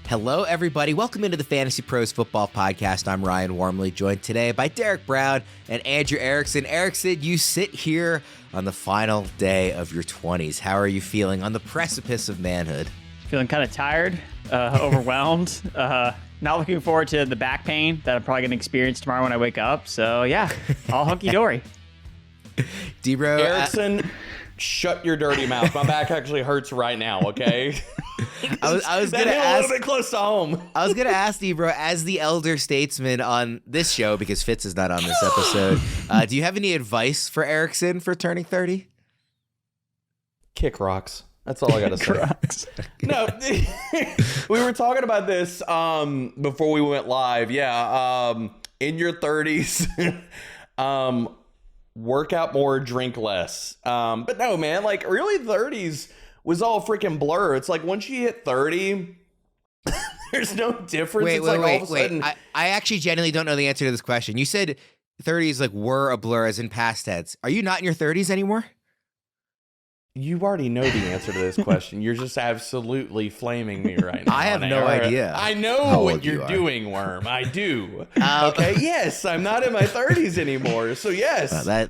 Hello, everybody. Welcome into the Fantasy Pros Football Podcast. I'm Ryan Warmley, joined today by Derek Brown and Andrew Erickson. Erickson, you sit here on the final day of your 20s. How are you feeling on the precipice of manhood? Feeling kind of tired, overwhelmed. Not looking forward to the back pain that I'm probably going to experience tomorrow when I wake up. So, yeah, all hunky-dory. D-Bro. Erickson, shut your dirty mouth. My back actually hurts right now, okay? I was going to ask, a little bit close to home. I was going to ask D-Bro, as the elder statesman on this show, because Fitz is not on this episode, do you have any advice for Erickson for turning 30? Kick rocks. That's all I got to say. No, we were talking about this before we went live. Yeah, in your 30s, work out more, drink less. But no, man, like really 30s was all freaking blur. It's like once you hit 30, there's no difference. Wait. I actually genuinely don't know the answer to this question. You said 30s like were a blur as in past tense. Are you not in your 30s anymore? You already know the answer to this question. You're just absolutely flaming me right now. I have no idea. I know what you're doing, Worm. I do. Okay, yes, I'm not in my 30s anymore. So yes, that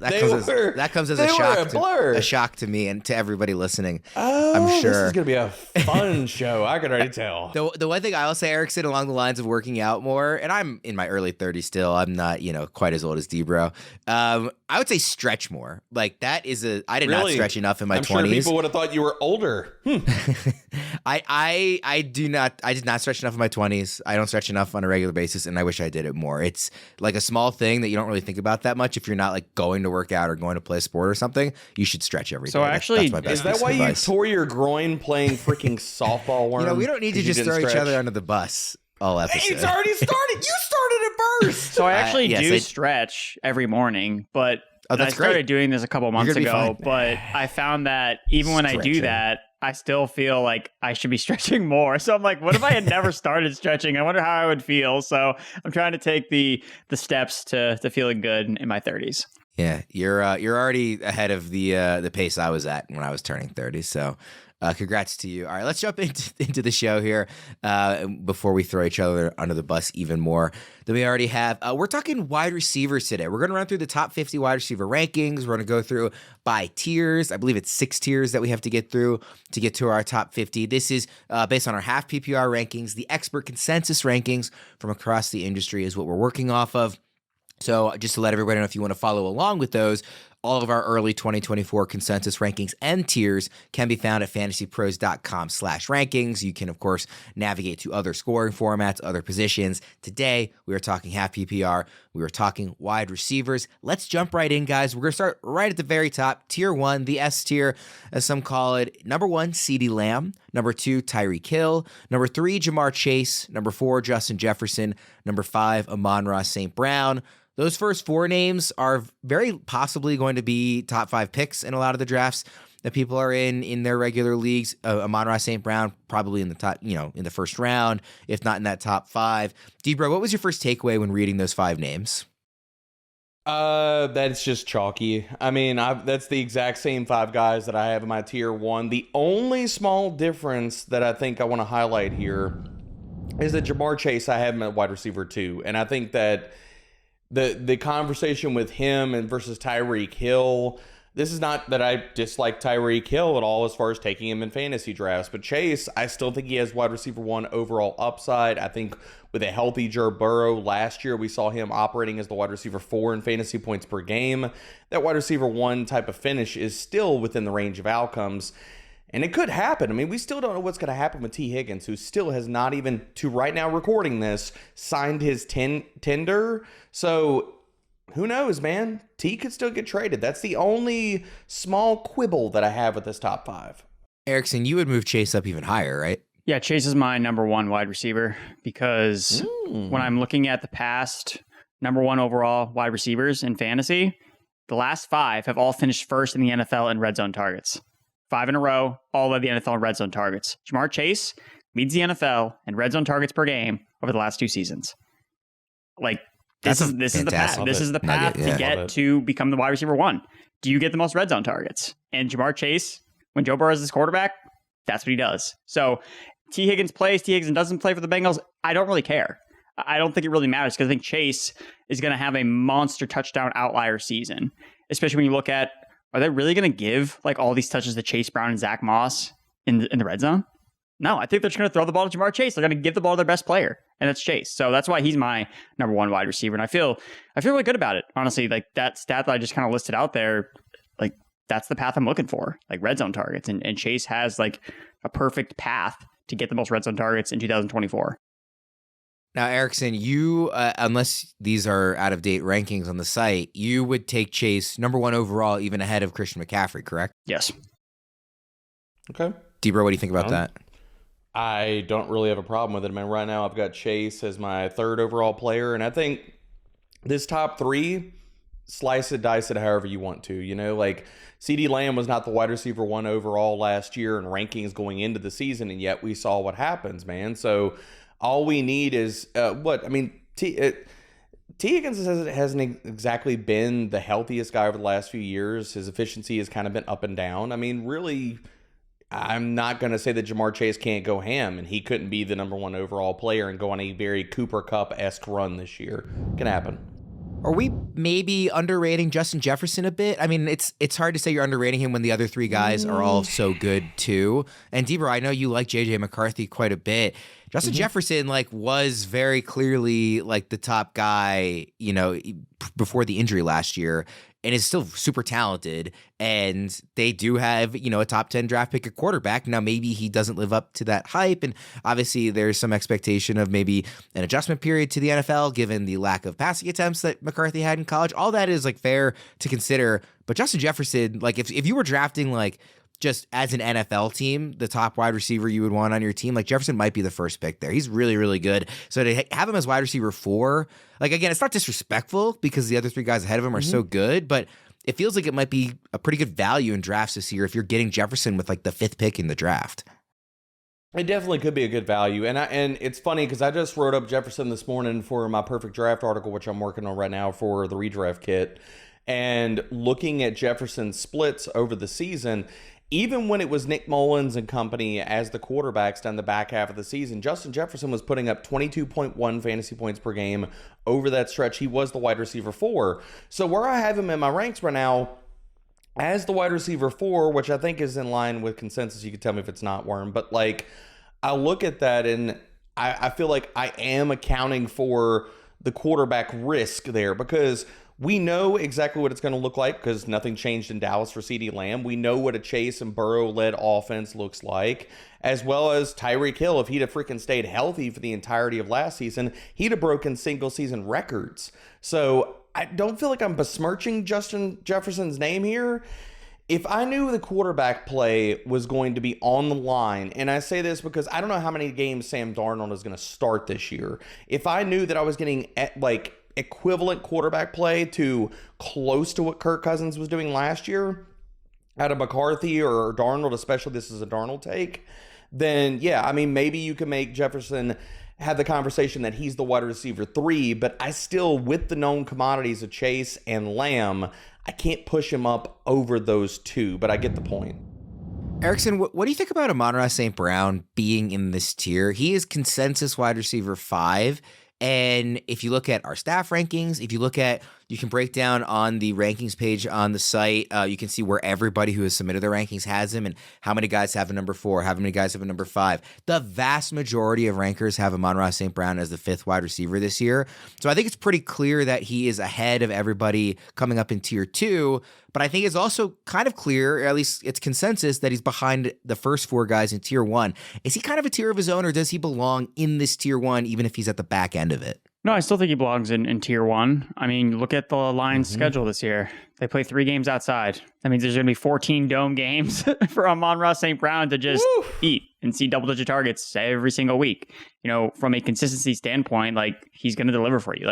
comes as a shock to me and to everybody listening. Oh, I'm sure this is gonna be a fun show. I can already tell. The one thing I will say, Erickson, along the lines of working out more, and I'm in my early 30s still. I'm not, quite as old as D-Bro. I would say stretch more. Like that is I did not stretch enough in my 20s. Sure, people would have thought you were older. I did not stretch enough in my 20s. I don't stretch enough on a regular basis, and I wish I did it more. It's like a small thing that you don't really think about that much. If you're not like going to work out or going to play a sport or something, you should stretch every day. So actually, that's my best is that why you tore your groin playing freaking softball, Worm? We don't need to just throw each other under the bus all episode. It's already started. You started it first. So I actually do stretch every morning, but I started doing this a couple months ago, but I found that even when I do that, I still feel like I should be stretching more. So I'm like, what if I had never started stretching? I wonder how I would feel. So I'm trying to take the steps to feeling good in my 30s. Yeah, you're already ahead of the pace I was at when I was turning 30. So congrats to you. All right, let's jump into the show here before we throw each other under the bus even more than we already have. We're talking wide receivers today. We're going to run through the top 50 wide receiver rankings. We're going to go through by tiers. I believe it's 6 tiers that we have to get through to get to our top 50. This is based on our half PPR rankings. The expert consensus rankings from across the industry is what we're working off of. So just to let everybody know, if you want to follow along with those, all of our early 2024 consensus rankings and tiers can be found at fantasypros.com/rankings. You can, of course, navigate to other scoring formats, other positions. Today, we are talking half PPR. We were talking wide receivers. Let's jump right in, guys. We're going to start right at the very top. Tier 1, the S tier, as some call it. Number 1, CeeDee Lamb. Number 2, Tyreek Hill. Number 3, Jamar Chase. Number 4, Justin Jefferson. Number 5, Amon-Ra St. Brown. Those first 4 names are very possibly going to be top 5 picks in a lot of the drafts that people are in their regular leagues. Amon-Ra St. Brown probably in the top, in the first round, if not in that top 5. D-Bro, what was your first takeaway when reading those 5 names? That's just chalky. I mean, that's the exact same 5 guys that I have in my tier 1. The only small difference that I think I want to highlight here is that Jamar Chase, I have him at wide receiver 2, and I think that the conversation with him and versus Tyreek Hill, this is not that I dislike Tyreek Hill at all as far as taking him in fantasy drafts, but Chase, I still think he has wide receiver 1 overall upside. I think with a healthy Joe Burrow last year, we saw him operating as the wide receiver 4 in fantasy points per game. That wide receiver 1 type of finish is still within the range of outcomes. And it could happen. I mean, we still don't know what's going to happen with T. Higgins, who still has not even, to right now recording this, signed his tender. So who knows, man? T could still get traded. That's the only small quibble that I have with this top 5. Erickson, you would move Chase up even higher, right? Yeah, Chase is my number 1 wide receiver because when I'm looking at the past number 1 overall wide receivers in fantasy, the last 5 have all finished first in the NFL in red zone targets. 5 in a row, all led the NFL in red zone targets. Jamar Chase leads the NFL in red zone targets per game over the last 2 seasons. Like, this is the path. This is the path to get to become the wide receiver 1. Do you get the most red zone targets? And Jamar Chase, when Joe Burrow is his quarterback, that's what he does. So T. Higgins plays, T. Higgins doesn't play for the Bengals, I don't really care. I don't think it really matters because I think Chase is going to have a monster touchdown outlier season, especially when you look at, are they really going to give like all these touches to Chase Brown and Zach Moss in the red zone? No, I think they're just going to throw the ball to Jamar Chase. They're going to give the ball to their best player, and that's Chase. So that's why he's my number one wide receiver, and I feel really good about it. Honestly, like that stat that I just kind of listed out there, like that's the path I'm looking for, like red zone targets, and Chase has like a perfect path to get the most red zone targets in 2024. Now, Erickson, you, unless these are out-of-date rankings on the site, you would take Chase number one overall, even ahead of Christian McCaffrey, correct? Yes. Okay. Debra, what do you think about that? I don't really have a problem with it. I mean, right now I've got Chase as my third overall player, and I think this top three, slice it, dice it however you want to. You know, like CeeDee Lamb was not the wide receiver one overall last year in rankings going into the season, and yet we saw what happens, man. So all we need is T. Higgins hasn't exactly been the healthiest guy over the last few years. His efficiency has kind of been up and down. I mean, really, I'm not going to say that Jamar Chase can't go ham and he couldn't be the number one overall player and go on a very Cooper Kupp-esque run this year. Can happen. Are we maybe underrating Justin Jefferson a bit? I mean, it's hard to say you're underrating him when the other three guys are all so good too. And Debra, I know you like JJ McCarthy quite a bit. Justin Jefferson was very clearly like the top guy, before the injury last year, and is still super talented. And they do have, a top 10 draft pick at quarterback. Now, maybe he doesn't live up to that hype. And obviously there's some expectation of maybe an adjustment period to the NFL, given the lack of passing attempts that McCarthy had in college. All that is fair to consider. But Justin Jefferson, if you were drafting just as an NFL team, the top wide receiver you would want on your team, Jefferson might be the first pick there. He's really, really good. So to have him as wide receiver 4, again, it's not disrespectful because the other three guys ahead of him are so good, but it feels like it might be a pretty good value in drafts this year if you're getting Jefferson with the 5th pick in the draft. It definitely could be a good value. And it's funny because I just wrote up Jefferson this morning for my perfect draft article, which I'm working on right now for the redraft kit. And looking at Jefferson's splits over the season, even when it was Nick Mullins and company as the quarterbacks down the back half of the season, Justin Jefferson was putting up 22.1 fantasy points per game over that stretch. He was the wide receiver 4. So where I have him in my ranks right now as the wide receiver 4, which I think is in line with consensus. You can tell me if it's not, Worm. But I look at that and I feel like I am accounting for the quarterback risk there because we know exactly what it's going to look like because nothing changed in Dallas for CeeDee Lamb. We know what a Chase and Burrow-led offense looks like, as well as Tyreek Hill. If he'd have freaking stayed healthy for the entirety of last season, he'd have broken single-season records. So I don't feel like I'm besmirching Justin Jefferson's name here. If I knew the quarterback play was going to be on the line, and I say this because I don't know how many games Sam Darnold is going to start this year. If I knew that I was getting equivalent quarterback play to close to what Kirk Cousins was doing last year out of McCarthy or Darnold, especially this is a Darnold take, then yeah, I mean, maybe you can make Jefferson have the conversation that he's the wide receiver 3, but I still, with the known commodities of Chase and Lamb, I can't push him up over those two, but I get the point. Erickson, what do you think about Amon-Ra St. Brown being in this tier? He is consensus wide receiver 5. And if you look at our staff rankings, you can break down on the rankings page on the site. You can see where everybody who has submitted their rankings has him and how many guys have a number 4, how many guys have a number 5. The vast majority of rankers have Amon-Ra St. Brown as the 5th wide receiver this year. So I think it's pretty clear that he is ahead of everybody coming up in tier 2. But I think it's also kind of clear, or at least it's consensus, that he's behind the first 4 guys in tier 1. Is he kind of a tier of his own, or does he belong in this tier 1, even if he's at the back end of it? No, I still think he belongs in tier 1. I mean, look at the Lions' schedule this year. They play 3 games outside. That means there's going to be 14 dome games for Amon-Ra St. Brown to just eat and see double-digit targets every single week. From a consistency standpoint, he's going to deliver for you.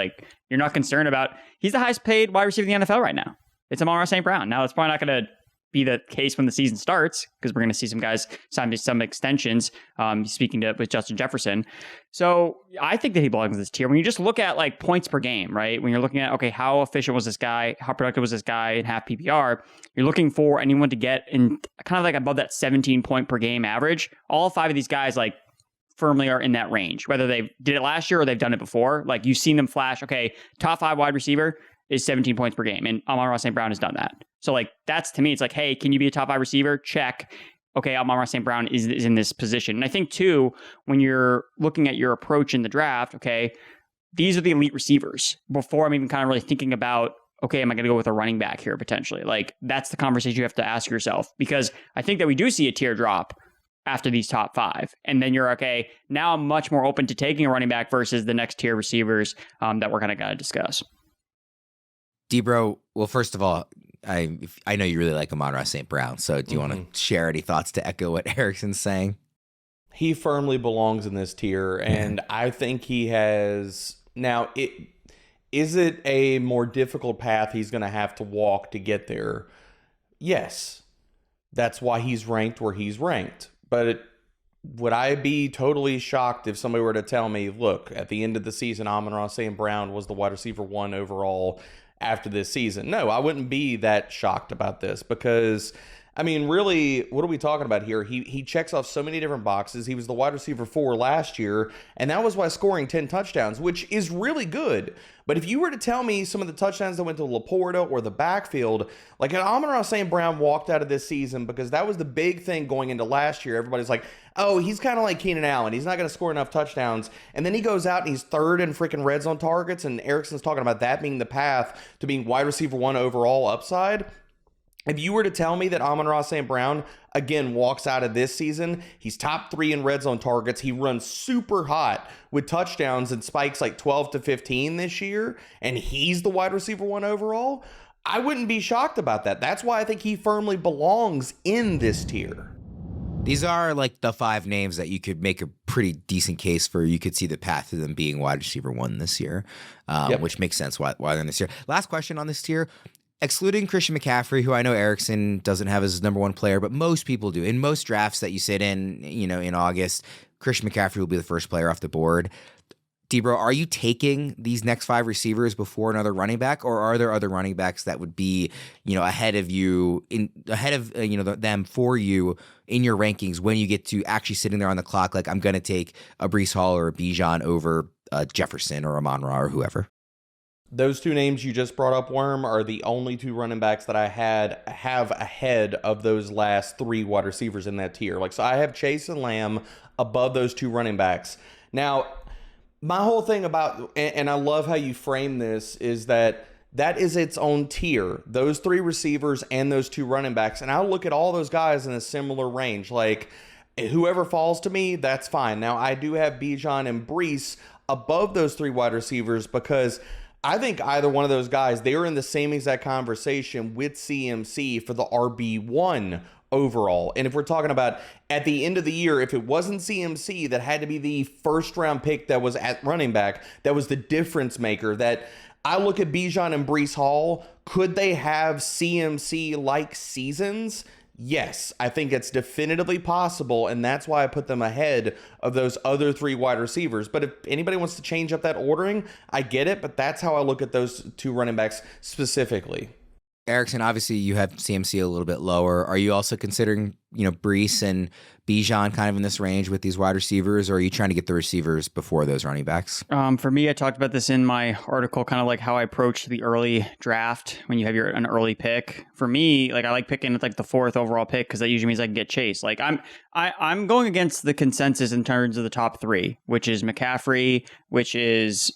You're not concerned about... He's the highest paid wide receiver in the NFL right now. It's Amon-Ra St. Brown. Now, it's probably not going to be the case when the season starts because we're going to see some guys sign some extensions, with Justin Jefferson. So I think that he belongs in this tier. When you just look at points per game, right? When you're looking at, okay, how efficient was this guy? How productive was this guy in half PPR? You're looking for anyone to get in kind of above that 17 point per game average. All 5 of these guys, firmly are in that range, whether they did it last year or they've done it before. Like you've seen them flash, okay, top 5 wide receiver is 17 points per game. And Amon-Ra St. Brown has done that. So like, that's to me, it's like, hey, can you be a top 5 receiver? Check. Okay, Amon-Ra St. Brown is in this position. And I think too, when you're looking at your approach in the draft, okay, these are the elite receivers before I'm even kind of really thinking about, okay, am I going to go with a running back here potentially? Like that's the conversation you have to ask yourself, because I think that we do see a tier drop after these top 5. And then you're okay, now I'm much more open to taking a running back versus the next tier receivers that we're kind of going to discuss. Debro, well, first of all, I know you really like Amon-Ra St. Brown, so do you want to share any thoughts to echo what Erickson's saying? He firmly belongs in this tier, and I think he has... Now, is it a more difficult path he's going to have to walk to get there? Yes. That's why he's ranked where he's ranked. But would I be totally shocked if somebody were to tell me, look, at the end of the season, Amon-Ra St. Brown was the wide receiver 1 overall after this season? No, I wouldn't be that shocked about this, because, I mean, really, what are we talking about here? He checks off so many different boxes. He was the wide receiver 4 last year, and that was by scoring 10 touchdowns, which is really good. But if you were to tell me some of the touchdowns that went to Laporta or the backfield, like Amon-Ra St. Brown walked out of this season, because that was the big thing going into last year. Everybody's like, oh, he's kind of like Keenan Allen. He's not going to score enough touchdowns. And then he goes out and he's 3rd in freaking red zone targets, and Erickson's talking about that being the path to being wide receiver 1 overall upside. If you were to tell me that Amon-Ra St. Brown, again, walks out of this season, he's top 3 in red zone targets, he runs super hot with touchdowns and spikes like 12 to 15 this year, and he's the wide receiver 1 overall, I wouldn't be shocked about that. That's why I think he firmly belongs in this tier. These are like the 5 names that you could make a pretty decent case for. You could see the path to them being wide receiver 1 this year, which makes sense why they're in this tier. Last question on this tier. Excluding Christian McCaffrey, who I know Erickson doesn't have as his number 1 player, but most people do. In most drafts that you sit in, in August, Christian McCaffrey will be the first player off the board. Debro, are you taking these next 5 receivers before another running back, or are there other running backs that would be, ahead of them for you in your rankings when you get to actually sitting there on the clock? Like, I'm going to take a Breece Hall or a Bijan over Jefferson or Amon-Ra or whoever. Those 2 names you just brought up, Worm, are the only 2 running backs that I have ahead of those last 3 wide receivers in that tier. So I have Chase and Lamb above those 2 running backs. Now, my whole thing about, and I love how you frame this, is that is its own tier. Those 3 receivers and those 2 running backs. And I'll look at all those guys in a similar range. Like, whoever falls to me, that's fine. Now, I do have Bijan and Breece above those 3 wide receivers, because I think either one of those guys, they were in the same exact conversation with CMC for the RB1 overall. And if we're talking about at the end of the year, if it wasn't CMC that had to be the first round pick that was at running back, that was the difference maker, that I look at Bijan and Breece Hall, could they have CMC-like seasons? Yes, I think it's definitively possible, and that's why I put them ahead of those other 3 wide receivers. But if anybody wants to change up that ordering, I get it, but that's how I look at those 2 running backs specifically. Erickson, obviously you have CMC a little bit lower. Are you also considering, Breece and Bijan kind of in this range with these wide receivers, or are you trying to get the receivers before those running backs? For me, I talked about this in my article, kind of like how I approach the early draft when you have an early pick. For me, like I like picking the 4th overall pick, because that usually means I can get Chase. Like I'm going against the consensus in terms of the top 3, which is McCaffrey, which is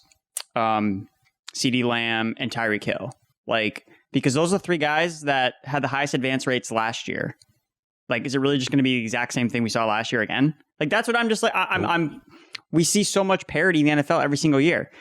CeeDee Lamb, and Tyreek Hill. Because those are the 3 guys that had the highest advance rates last year. Is it really just going to be the exact same thing we saw last year again? That's what I'm just like. We see so much parity in the NFL every single year.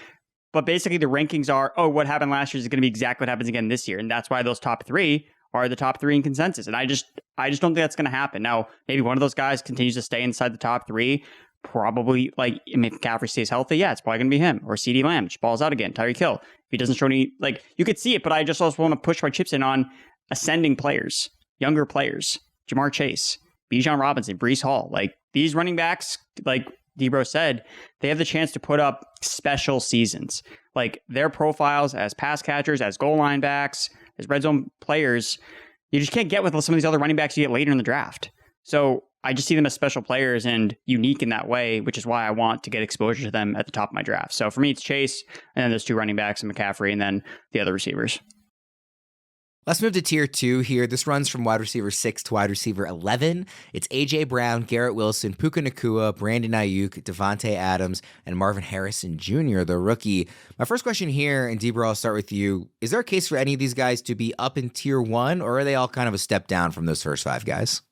But basically the rankings are, what happened last year is going to be exactly what happens again this year. And that's why those top 3 are the top 3 in consensus. And I just don't think that's going to happen. Now, maybe one of those guys continues to stay inside the top 3. Probably, if McCaffrey stays healthy, yeah, it's probably going to be him. Or CeeDee Lamb, just balls out again. Tyreek Hill. If he doesn't show any, you could see it, but I just also want to push my chips in on ascending players, younger players. Jamar Chase, Bijan Robinson, Breece Hall. These running backs, like Debro said, they have the chance to put up special seasons. Their profiles as pass catchers, as goal line backs, as red zone players, you just can't get with some of these other running backs you get later in the draft. So I just see them as special players and unique in that way, which is why I want to get exposure to them at the top of my draft. So for me, it's Chase, and then there's 2 running backs and McCaffrey, and then the other receivers. Let's move to tier 2 here. This runs from wide receiver 6 to wide receiver 11. It's A.J. Brown, Garrett Wilson, Puka Nacua, Brandon Ayuk, Devontae Adams, and Marvin Harrison Jr., the rookie. My first question here, and Debra, I'll start with you. Is there a case for any of these guys to be up in tier 1, or are they all kind of a step down from those first 5 guys?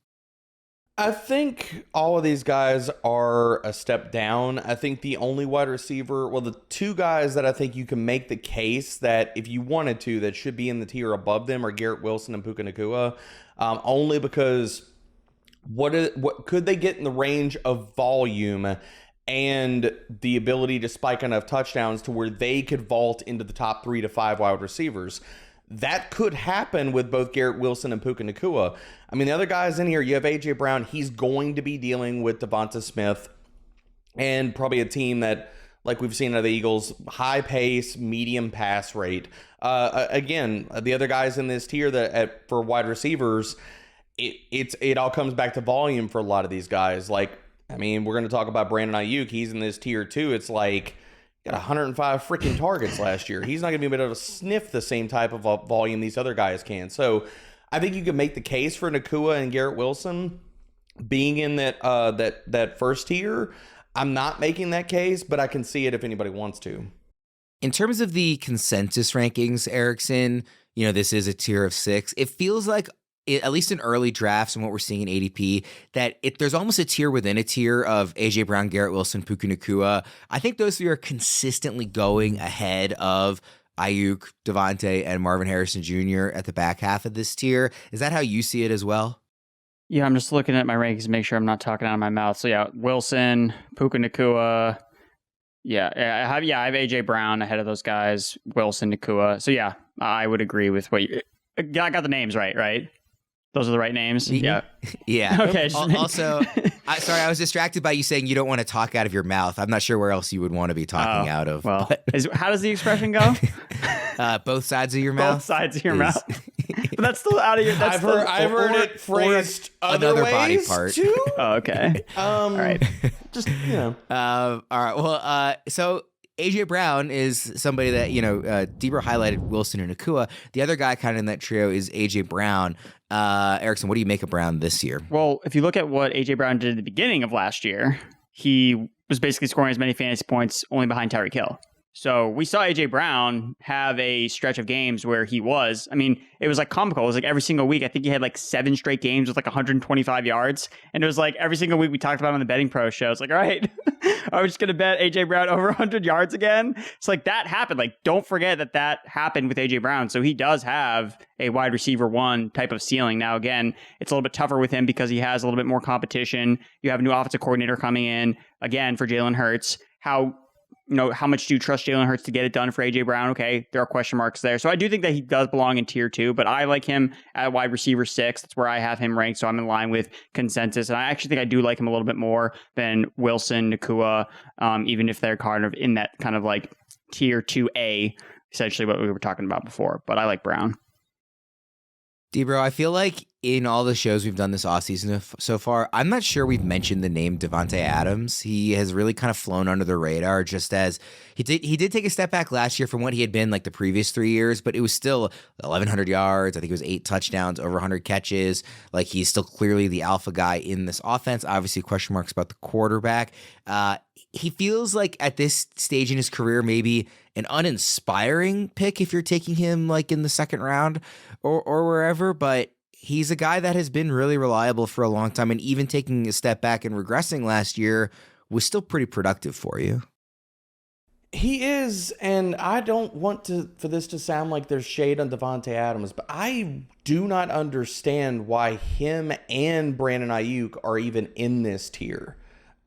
I think all of these guys are a step down. I think the only wide receiver, well, the 2 guys that I think you can make the case that if you wanted to, that should be in the tier above them are Garrett Wilson and Puka Nacua, only because what could they get in the range of volume and the ability to spike enough touchdowns to where they could vault into the top 3 to 5 wide receivers. That could happen with both Garrett Wilson and Puka Nacua. I mean, the other guys in here, you have A.J. Brown. He's going to be dealing with Devonta Smith and probably a team that, like we've seen out of the Eagles, high pace, medium pass rate. Again, the other guys in this tier that for wide receivers, it all comes back to volume for a lot of these guys. Like, I mean, we're going to talk about Brandon Ayuk. He's in this tier too. It's like, got 105 freaking targets last year. He's not going to be able to sniff the same type of volume these other guys can. So I think you can make the case for Nacua and Garrett Wilson being in that first tier. I'm not making that case, but I can see it if anybody wants to. In terms of the consensus rankings, Erickson, this is a tier of 6. It feels like, at least in early drafts and what we're seeing in ADP, that there's almost a tier within a tier of A.J. Brown, Garrett Wilson, Puka Nacua. I think those 3 are consistently going ahead of Ayuk, Devontae, and Marvin Harrison Jr. at the back half of this tier. Is that how you see it as well? Yeah, I'm just looking at my rankings to make sure I'm not talking out of my mouth. So yeah, Wilson, Puka Nacua. I have A.J. Brown ahead of those guys, Wilson, Nacua. So yeah, I would agree with what you... I got the names right? Those are the right names? Yeah. Yeah. Okay. Also, sorry, I was distracted by you saying you don't want to talk out of your mouth. I'm not sure where else you would want to be talking out of. Well, how does the expression go? Both sides of your mouth? Both sides of your mouth. But that's still out of your... I've heard it phrased another ways body part. Too? Oh, okay. All right. Just, all right. Well, so... A.J. Brown is somebody that, Debra highlighted Wilson and Nacua. The other guy kind of in that trio is A.J. Brown. Erickson, what do you make of Brown this year? Well, if you look at what A.J. Brown did at the beginning of last year, he was basically scoring as many fantasy points only behind Tyreek Hill. So we saw A.J. Brown have a stretch of games where it was like comical. It was like every single week. I think he had like 7 straight games with like 125 yards. And it was like every single week we talked about it on the Betting Pro show. It's like, all right, are we just going to bet A.J. Brown over 100 yards again? It's like that happened. Like, don't forget that happened with A.J. Brown. So he does have a wide receiver 1 type of ceiling. Now, again, it's a little bit tougher with him because he has a little bit more competition. You have a new offensive coordinator coming in, again, for Jalen Hurts. How much do you trust Jalen Hurts to get it done for A.J. Brown? Okay, there are question marks there. So I do think that he does belong in tier 2, but I like him at wide receiver 6. That's where I have him ranked, so I'm in line with consensus. And I actually think I do like him a little bit more than Wilson, Nacua, even if they're kind of in that kind of like tier 2A, essentially what we were talking about before. But I like Brown. Debra, I feel like in all the shows we've done this offseason so far, I'm not sure we've mentioned the name Devontae Adams. He has really kind of flown under the radar, just as he did take a step back last year from what he had been like the previous 3 years, but it was still 1,100 yards. I think it was 8 touchdowns, over 100 catches. Like, he's still clearly the alpha guy in this offense. Obviously, question marks about the quarterback. He feels like at this stage in his career, maybe an uninspiring pick if you're taking him like in the second round or wherever, but he's a guy that has been really reliable for a long time, and even taking a step back and regressing last year was still pretty productive for you. He is, and I don't want for this to sound like there's shade on Devontae Adams, but I do not understand why him and Brandon Ayuk are even in this tier.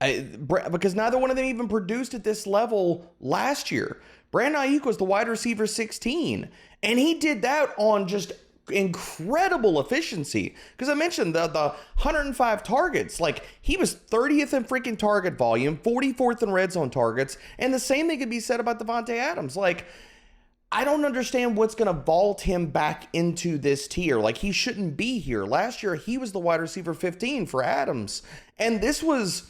Because neither one of them even produced at this level last year. Brandon Ayuk was the wide receiver 16, and he did that on just incredible efficiency. Because I mentioned the 105 targets. Like, he was 30th in freaking target volume, 44th in red zone targets, and the same thing could be said about Devontae Adams. Like, I don't understand what's going to vault him back into this tier. Like, he shouldn't be here. Last year, he was the wide receiver 15 for Adams. And this was,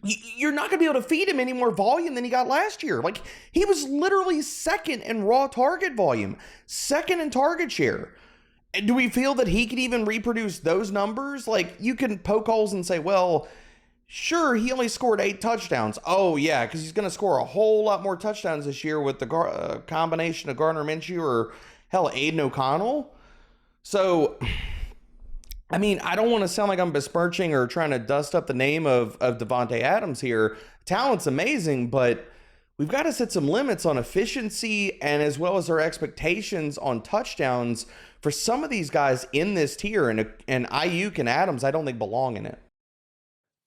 you're not going to be able to feed him any more volume than he got last year. Like, he was literally second in raw target volume, second in target share. And do we feel that he can even reproduce those numbers? Like, you can poke holes and say, well, sure, he only scored 8 touchdowns. Oh, yeah, because he's going to score a whole lot more touchdowns this year with the combination of Gardner Minshew or, hell, Aiden O'Connell. So, I mean, I don't want to sound like I'm besmirching or trying to dust up the name of Davante Adams here. Talent's amazing, but we've got to set some limits on efficiency and as well as our expectations on touchdowns for some of these guys in this tier. And Ayuk and Adams, I don't think belong in it.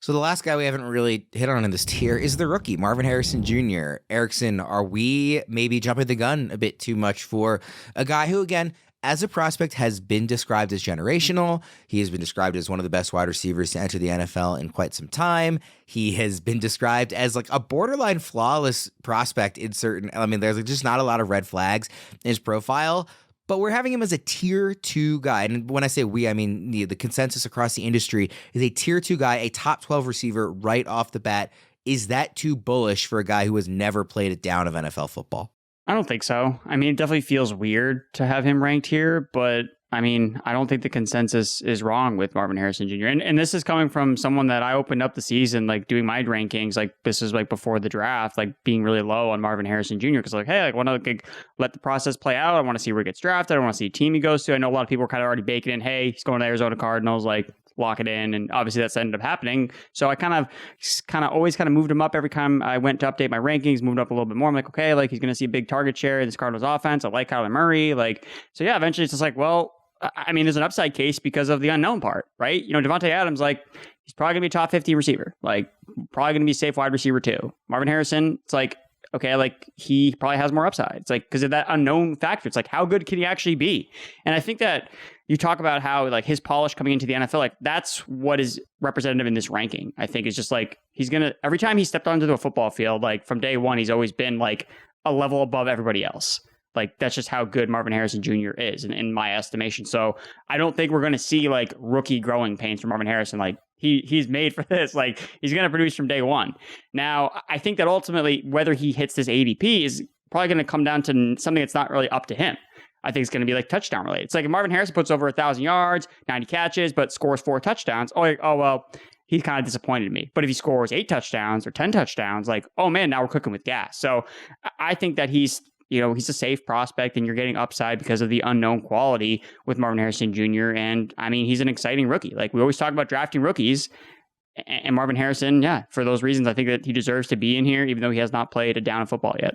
So the last guy we haven't really hit on in this tier is the rookie, Marvin Harrison Jr. Erickson, are we maybe jumping the gun a bit too much for a guy who, again, as a prospect has been described as generational? He has been described as one of the best wide receivers to enter the NFL in quite some time. He has been described as like a borderline flawless prospect in certain, I mean, there's just not a lot of red flags in his profile. But we're having him as a tier 2 guy. And when I say we, I mean the consensus across the industry is a tier 2 guy, a top 12 receiver right off the bat. Is that too bullish for a guy who has never played a down of NFL football? I don't think so. I mean, it definitely feels weird to have him ranked here, but I mean, I don't think the consensus is wrong with Marvin Harrison Jr. And this is coming from someone that I opened up the season, like doing my rankings, like this is like before the draft, like being really low on Marvin Harrison Jr. Because like, hey, I want to let the process play out. I want to see where he gets drafted. I want to see a team he goes to. I know a lot of people are kind of already baking in, hey, he's going to Arizona Cardinals, like lock it in. And obviously that's ended up happening. So I kind of always moved him up every time I went to update my rankings, moved up a little bit more. I'm like, okay, like he's going to see a big target share in this Cardinals offense. I like Kyler Murray. Like, so yeah, eventually it's just like, well, I mean, there's an upside case because of the unknown part, right? You know, Davante Adams, like, he's probably going to be a top 15 receiver, like, probably going to be a safe wide receiver too. Marvin Harrison, it's like, okay, like, he probably has more upside. It's like, because of that unknown factor, it's like, how good can he actually be? And I think that you talk about how, like, his polish coming into the NFL, like, that's what is representative in this ranking. I think it's just like, he's going to, every time he stepped onto the football field, like, from day one, he's always been, like, a level above everybody else. Like, that's just how good Marvin Harrison Jr. is in my estimation. So I don't think we're going to see like rookie growing pains from Marvin Harrison. Like he's made for this. Like he's going to produce from day one. Now, I think that ultimately whether he hits this ADP is probably going to come down to something that's not really up to him. I think it's going to be like touchdown related. It's like if Marvin Harrison puts over 1,000 yards, 90 catches, but scores 4 touchdowns. Oh well, he kind of disappointed me. But if he scores 8 touchdowns or 10 touchdowns, like, oh man, now we're cooking with gas. So I think that he's a safe prospect and you're getting upside because of the unknown quality with Marvin Harrison Jr. And I mean, he's an exciting rookie. Like we always talk about drafting rookies, and Marvin Harrison, yeah, for those reasons, I think that he deserves to be in here, even though he has not played a down of football yet.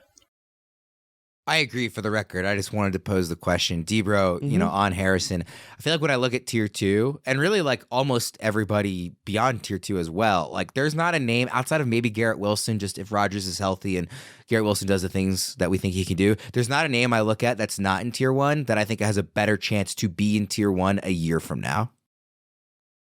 I agree. For the record, I just wanted to pose the question, Debro, on Harrison. I feel like when I look at tier 2 and really like almost everybody beyond tier 2 as well, like there's not a name outside of maybe Garrett Wilson, just if Rodgers is healthy and Garrett Wilson does the things that we think he can do. There's not a name I look at that's not in tier 1 that I think has a better chance to be in tier 1 a year from now.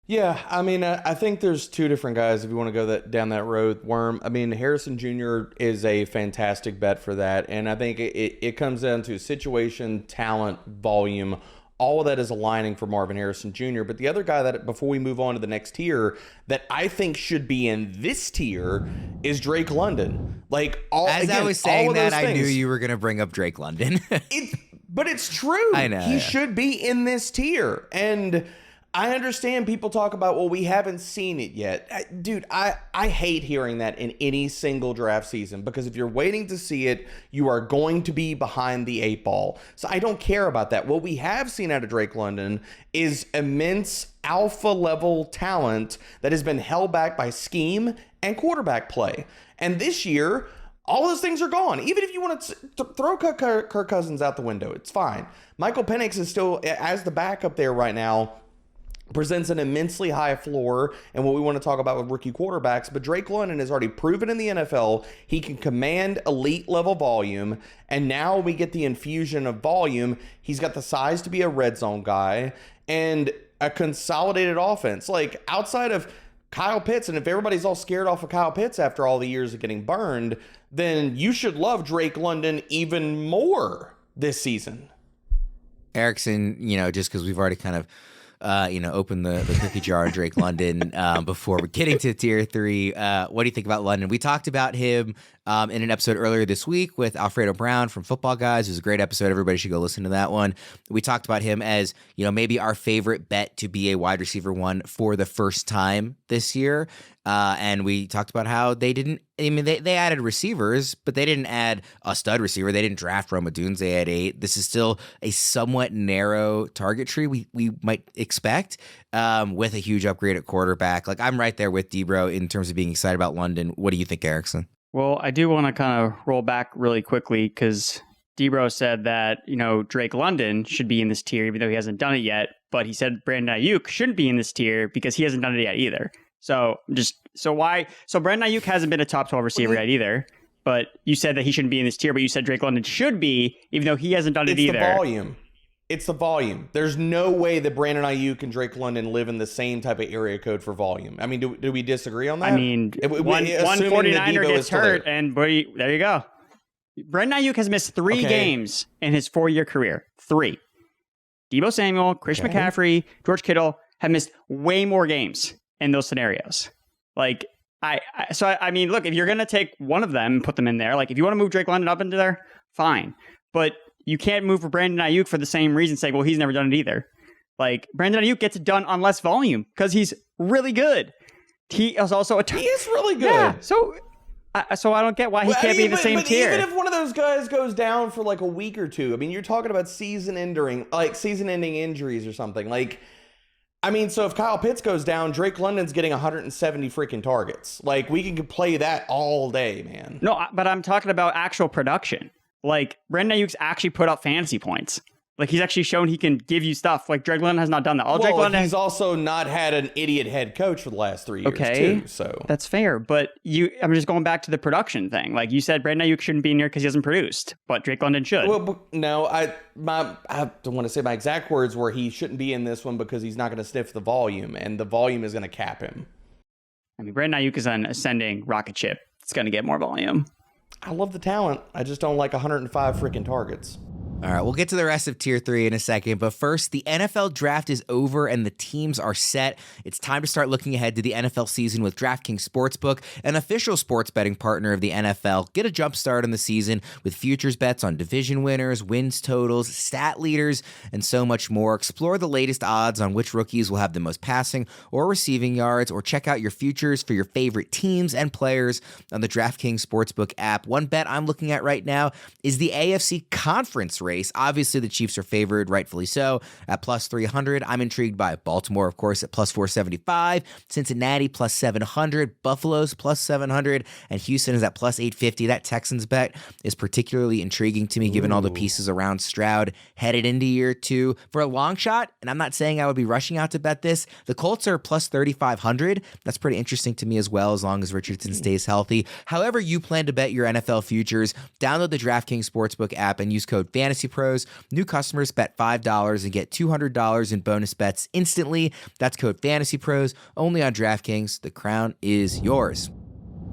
Yeah, I mean, I think there's 2 different guys if you want to go down that road, Worm. I mean, Harrison Jr. is a fantastic bet for that, and I think it comes down to situation, talent, volume. All of that is aligning for Marvin Harrison Jr. But the other guy that, before we move on to the next tier, that I think should be in this tier is Drake London. Like I was saying that, I knew you were going to bring up Drake London. But it's true. I know. He should be in this tier, and I understand people talk about, well, we haven't seen it yet. Dude, I hate hearing that in any single draft season, because if you're waiting to see it, you are going to be behind the 8 ball. So I don't care about that. What we have seen out of Drake London is immense alpha level talent that has been held back by scheme and quarterback play. And this year, all those things are gone. Even if you want to throw Kirk Cousins out the window, it's fine. Michael Penix is still, as the backup there right now, presents an immensely high floor and what we want to talk about with rookie quarterbacks. But Drake London has already proven in the NFL he can command elite level volume, and now we get the infusion of volume. He's got the size to be a red zone guy and a consolidated offense. Like outside of Kyle Pitts, and if everybody's all scared off of Kyle Pitts after all the years of getting burned, then you should love Drake London even more. this season. Erickson, just because we've already kind of, opened the cookie jar on Drake London before we're getting to tier 3. What do you think about London? We talked about him in an episode earlier this week with Alfredo Brown from Football Guys. It was a great episode. Everybody should go listen to that one. We talked about him as, maybe our favorite bet to be a wide receiver 1 for the first time this year. And we talked about how they added receivers, but they didn't add a stud receiver. They didn't draft Rome Odunze at 8. This is still a somewhat narrow target tree we might expect with a huge upgrade at quarterback. Like, I'm right there with Debro in terms of being excited about London. What do you think, Erickson? Well, I do want to kind of roll back really quickly because Debro said that, Drake London should be in this tier even though he hasn't done it yet. But he said Brandon Ayuk shouldn't be in this tier because he hasn't done it yet either. So Brandon Ayuk hasn't been a top 12 receiver yet either, but you said that he shouldn't be in this tier, but you said Drake London should be, even though he hasn't done it either. It's the volume. There's no way that Brandon Ayuk and Drake London live in the same type of area code for volume. I mean, do we disagree on that? I mean, one 49er gets hurt, and there you go. Brandon Ayuk has missed 3 games in his 4-year career. 3. Deebo Samuel, Chris McCaffrey, George Kittle have missed way more games in those scenarios. Like, I mean, look, if you're going to take one of them and put them in there, like if you want to move Drake London up into there, fine. But you can't move for Brandon Ayuk for the same reason, saying, well, he's never done it either. Like, Brandon Ayuk gets it done on less volume because he's really good. He is also he is really good. Yeah, so I don't get why he can't be in the same tier. Even if one of those guys goes down for like a week or two, I mean, you're talking about season-ending injuries or something. Like, I mean, so if Kyle Pitts goes down, Drake London's getting 170 freaking targets. Like, we can play that all day, man. No, but I'm talking about actual production. Like, Brandon Ayuk's actually put up fantasy points. Like, he's actually shown he can give you stuff. Like, Drake London has not done that. He's also not had an idiot head coach for the last 3 years, too. So that's fair. But I'm just going back to the production thing. Like, you said Brandon Ayuk shouldn't be in here because he hasn't produced, but Drake London should. Well, no, I don't want to say my exact words were he shouldn't be in this one because he's not going to sniff the volume, and the volume is going to cap him. I mean, Brandon Ayuk is an ascending rocket ship. It's going to get more volume. I love the talent. I just don't like 105 freaking targets. All right, we'll get to the rest of Tier 3 in a second, but first, the NFL draft is over and the teams are set. It's time to start looking ahead to the NFL season with DraftKings Sportsbook, an official sports betting partner of the NFL. Get a jump start on the season with futures bets on division winners, wins totals, stat leaders, and so much more. Explore the latest odds on which rookies will have the most passing or receiving yards, or check out your futures for your favorite teams and players on the DraftKings Sportsbook app. One bet I'm looking at right now is the AFC Conference race. Obviously, the Chiefs are favored, rightfully so, at plus 300. I'm intrigued by Baltimore, of course, at plus 475, Cincinnati plus 700, Buffalo's plus 700, and Houston is at plus 850. That Texans bet is particularly intriguing to me, given all the pieces around Stroud headed into year 2. For a long shot, and I'm not saying I would be rushing out to bet this, the Colts are plus 3,500. That's pretty interesting to me as well, as long as Richardson stays healthy. However you plan to bet your NFL futures, download the DraftKings Sportsbook app and use code FantasyPros. New customers bet $5 and get $200 in bonus bets instantly. That's code FantasyPros, only on DraftKings. The crown is yours.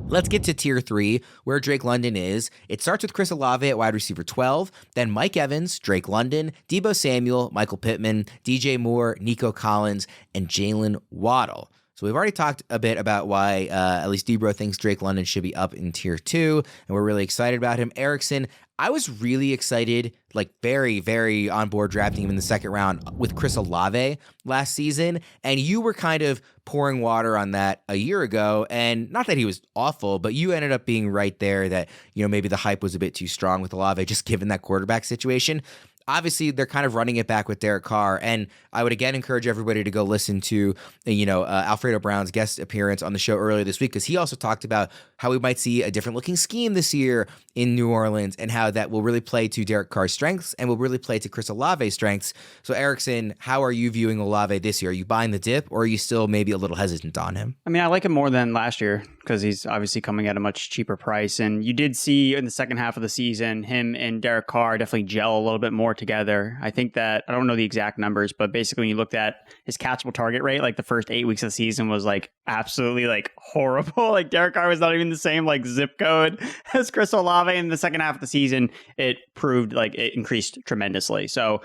Let's get to Tier 3, where Drake London is. It starts with Chris Olave at wide receiver 12, then Mike Evans, Drake London, Deebo Samuel, Michael Pittman, DJ Moore, Nico Collins, and Jalen Waddle. So we've already talked a bit about why at least Debro thinks Drake London should be up in Tier 2, and we're really excited about him. Erickson, I was really excited, like very, very on board drafting him in the second round with Chris Olave last season, and you were kind of pouring water on that a year ago, and not that he was awful, but you ended up being right there that, maybe the hype was a bit too strong with Olave, just given that quarterback situation. Obviously, they're kind of running it back with Derek Carr, and I would again encourage everybody to go listen to, Alfredo Brown's guest appearance on the show earlier this week, because he also talked about how we might see a different looking scheme this year in New Orleans, and how that will really play to Derek Carr's strengths and will really play to Chris Olave's strengths. So, Erickson, how are you viewing Olave this year? Are you buying the dip, or are you still maybe a little hesitant on him? I mean, I like him more than last year because he's obviously coming at a much cheaper price, and you did see in the second half of the season him and Derek Carr definitely gel a little bit more more together. I think that, I don't know the exact numbers, but basically when you looked at his catchable target rate, like the first 8 weeks of the season was like absolutely like horrible. Like Derek Carr was not even the same like zip code as Chris Olave. In the second half of the season, it proved like it increased tremendously. So,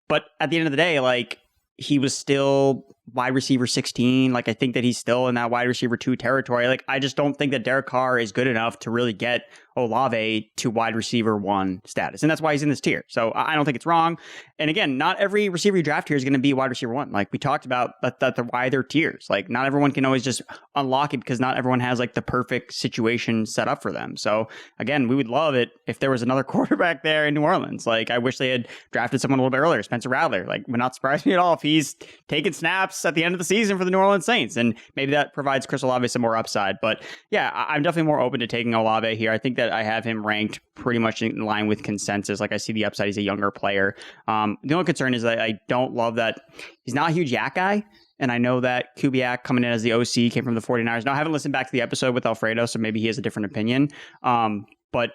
but at the end of the day, like he was still wide receiver 16. Like I think that he's still in that wide receiver 2 territory. Like I just don't think that Derek Carr is good enough to really get Olave to wide receiver 1 status. And that's why he's in this tier. So I don't think it's wrong. And again, not every receiver you draft here is going to be wide receiver 1. Like we talked about that why they're tiers. Like not everyone can always just unlock it because not everyone has like the perfect situation set up for them. So again, we would love it if there was another quarterback there in New Orleans. Like I wish they had drafted someone a little bit earlier, Spencer Rattler. Like would not surprise me at all if he's taking snaps at the end of the season for the New Orleans Saints. And maybe that provides Chris Olave some more upside. But yeah, I'm definitely more open to taking Olave here. I think that I have him ranked pretty much in line with consensus. Like I see the upside. He's a younger player. The only concern is that I don't love that he's not a huge yak guy. And I know that Kubiak coming in as the OC came from the 49ers. Now I haven't listened back to the episode with Alfredo, so maybe he has a different opinion. But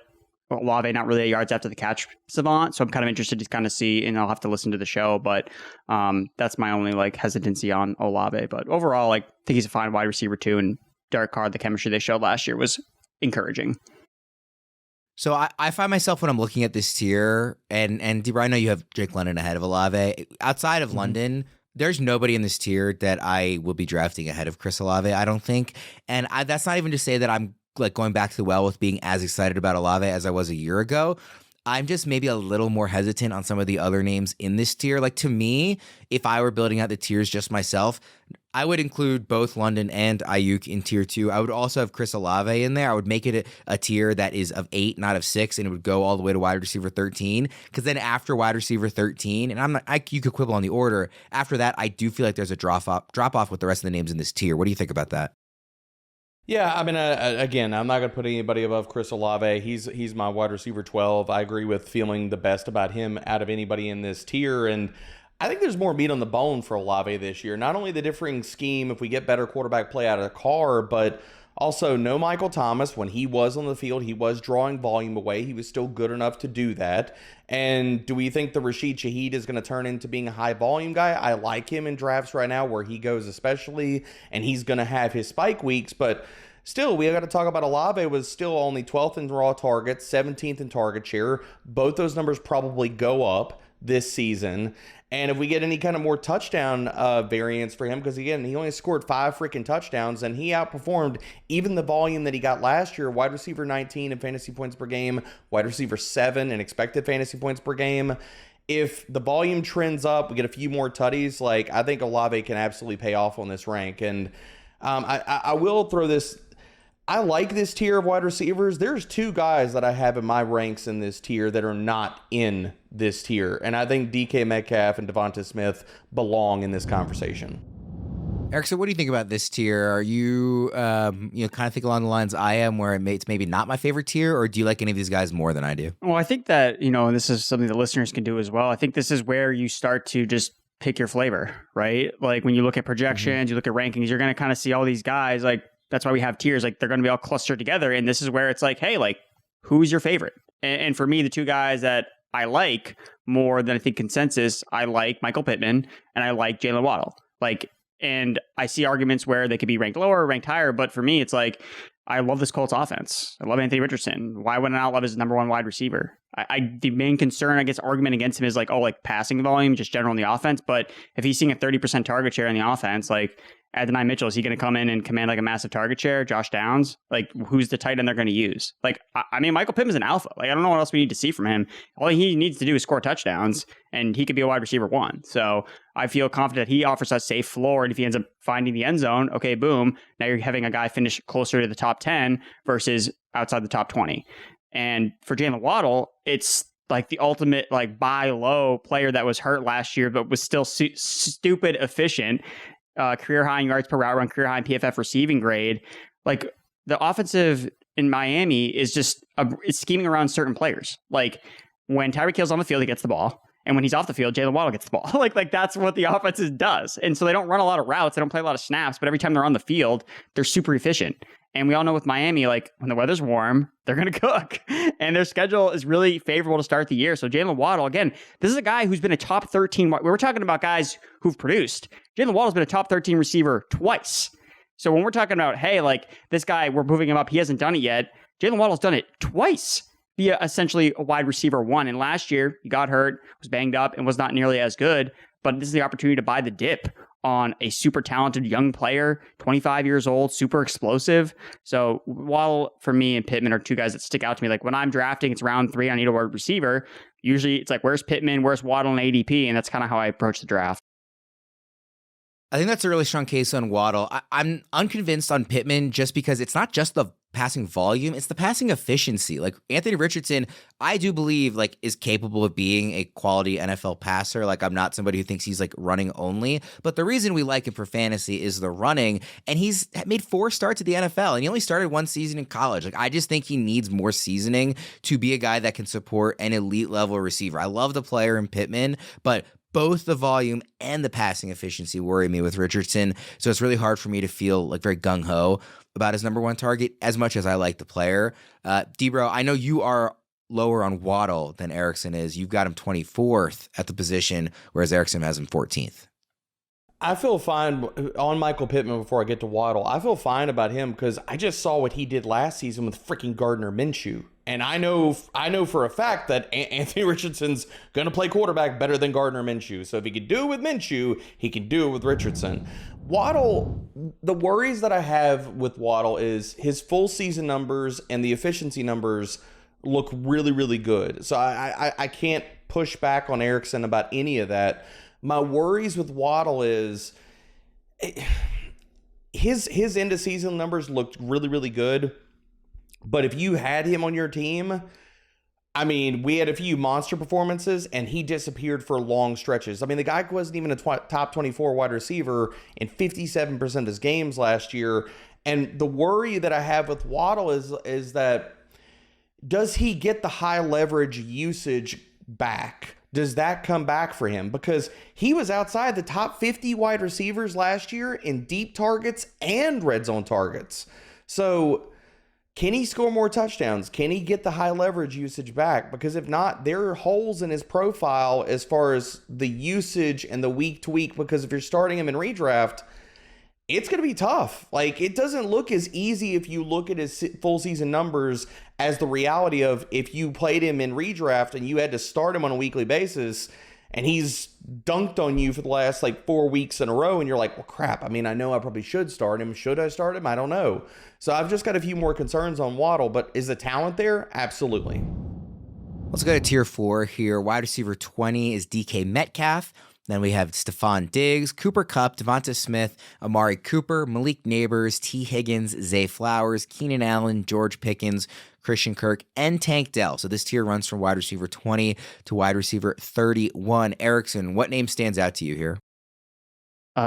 Olave not really a yards after the catch savant, so I'm kind of interested to kind of see, and I'll have to listen to the show, but that's my only like hesitancy on Olave. But overall, like I think he's a fine wide receiver too, and Derek Carr, the chemistry they showed last year was encouraging. So I find myself when I'm looking at this tier, and Debra, I know you have Drake London ahead of Olave. Outside of London, there's nobody in this tier that I will be drafting ahead of Chris Olave, I don't think. And that's not even to say that I'm like going back to the well with being as excited about Olave as I was a year ago. I'm just maybe a little more hesitant on some of the other names in this tier. Like to me, if I were building out the tiers just myself, I would include both London and Ayuk in tier 2. I would also have Chris Olave in there. I would make it a tier that is of 8, not of 6, and it would go all the way to wide receiver 13. Because then after wide receiver 13, and you could quibble on the order. After that, I do feel like there's a drop off with the rest of the names in this tier. What do you think about that? Yeah, I mean, again, I'm not going to put anybody above Chris Olave. He's my wide receiver 12. I agree with feeling the best about him out of anybody in this tier. And I think there's more meat on the bone for Olave this year. Not only the differing scheme, if we get better quarterback play out of Carr, but also no Michael Thomas. When he was on the field, he was drawing volume away. He was still good enough to do that. And do we think the Rashid Shaheed is going to turn into being a high volume guy? I like him in drafts right now where he goes especially, and he's going to have his spike weeks. But still, we got to talk about Olave was still only 12th in raw targets, 17th in target share. Both those numbers probably go up this season. And if we get any kind of more touchdown variance for him, because again, he only scored 5 freaking touchdowns, and he outperformed even the volume that he got last year. Wide receiver 19 in fantasy points per game, wide receiver 7 in expected fantasy points per game. If the volume trends up, we get a few more tutties, like I think Olave can absolutely pay off on this rank. And I will throw this. I like this tier of wide receivers. There's 2 guys that I have in my ranks in this tier that are not in this tier. And I think DK Metcalf and Devonta Smith belong in this conversation. Eric, so what do you think about this tier? Are you, kind of think along the lines I am, where it's maybe not my favorite tier, or do you like any of these guys more than I do? Well, I think that, and this is something the listeners can do as well. I think this is where you start to just pick your flavor, right? Like when you look at projections, you look at rankings, you're going to kind of see all these guys, like, that's why we have tiers. Like they're going to be all clustered together. And this is where it's like, hey, like who's your favorite? And for me, the 2 guys that I like more than I think consensus, I like Michael Pittman and I like Jalen Waddle. Like, and I see arguments where they could be ranked lower or ranked higher. But for me, it's like, I love this Colts offense. I love Anthony Richardson. Why wouldn't I not love his number 1 wide receiver? The main concern, I guess, argument against him is like, passing volume, just general in the offense. But if he's seeing a 30% target share in the offense, like Adonai Mitchell, is he going to come in and command like a massive target share? Josh Downs, like who's the tight end they're going to use? Like, I mean, Michael Pittman's an alpha. Like, I don't know what else we need to see from him. All he needs to do is score touchdowns, and he could be a wide receiver 1. So I feel confident he offers a safe floor. And if he ends up finding the end zone, okay, boom. Now you're having a guy finish closer to the top 10 versus outside the top 20. And for Jalen Waddle, it's like the ultimate like buy low player that was hurt last year, but was still stupid efficient. Career high in yards per route run, career high in PFF receiving grade. Like the offensive in Miami is just it's scheming around certain players. Like when Tyreek Hill's on the field, he gets the ball. And when he's off the field, Jalen Waddle gets the ball. like that's what the offense does. And so they don't run a lot of routes. They don't play a lot of snaps. But every time they're on the field, they're super efficient. And we all know with Miami, like when the weather's warm, they're going to cook. And their schedule is really favorable to start the year. So Jalen Waddle, again, this is a guy who's been a top 13. We were talking about guys who've produced. Jalen Waddle's been a top 13 receiver twice. So when we're talking about, hey, like this guy, we're moving him up, he hasn't done it yet. Jalen Waddle's done it twice via essentially a wide receiver 1. And last year, he got hurt, was banged up, and was not nearly as good. But this is the opportunity to buy the dip on a super talented young player, 25 years old, super explosive. So Waddle, for me, and Pittman are two guys that stick out to me. Like when I'm drafting, it's round 3, I need a wide receiver. Usually it's like, where's Pittman, where's Waddle and ADP? And that's kind of how I approach the draft. I think that's a really strong case on Waddle. I'm unconvinced on Pittman just because it's not just the passing volume, it's the passing efficiency. Like Anthony Richardson, I do believe like is capable of being a quality NFL passer. Like I'm not somebody who thinks he's like running only, but the reason we like him for fantasy is the running, and he's made 4 starts at the NFL and he only started 1 season in college. Like I just think he needs more seasoning to be a guy that can support an elite level receiver. I love the player in Pittman, but both the volume and the passing efficiency worry me with Richardson. So it's really hard for me to feel like very gung-ho about his number 1 target as much as I like the player. D-Bro, I know you are lower on Waddle than Erickson is. You've got him 24th at the position, whereas Erickson has him 14th. I feel fine on Michael Pittman before I get to Waddle. I feel fine about him because I just saw what he did last season with freaking Gardner Minshew. And I know for a fact that Anthony Richardson's going to play quarterback better than Gardner Minshew. So if he can do it with Minshew, he can do it with Richardson. Waddle, the worries that I have with Waddle is his full season numbers and the efficiency numbers look really, really good. So I can't push back on Erickson about any of that. My worries with Waddle is his end of season numbers looked really, really good. But if you had him on your team, I mean, we had a few monster performances and he disappeared for long stretches. I mean, the guy wasn't even a top 24 wide receiver in 57% of his games last year. And the worry that I have with Waddle is that does he get the high leverage usage back? Does that come back for him? Because he was outside the top 50 wide receivers last year in deep targets and red zone targets. So can he score more touchdowns? Can he get the high leverage usage back? Because if not, there are holes in his profile as far as the usage and the week to week. Because if you're starting him in redraft, it's going to be tough. Like, it doesn't look as easy if you look at his full season numbers as the reality of if you played him in redraft and you had to start him on a weekly basis and he's dunked on you for the last like 4 weeks in a row and you're like, well, crap. I mean, I know I probably should start him. Should I start him? I don't know. So I've just got a few more concerns on Waddle, but is the talent there? Absolutely. Let's go to tier 4 here. Wide receiver 20 is DK Metcalf. Then we have Stephon Diggs, Cooper Kupp, Devonta Smith, Amari Cooper, Malik Neighbors, T. Higgins, Zay Flowers, Keenan Allen, George Pickens, Christian Kirk, and Tank Dell. So this tier runs from wide receiver 20 to wide receiver 31. Erickson, what name stands out to you here?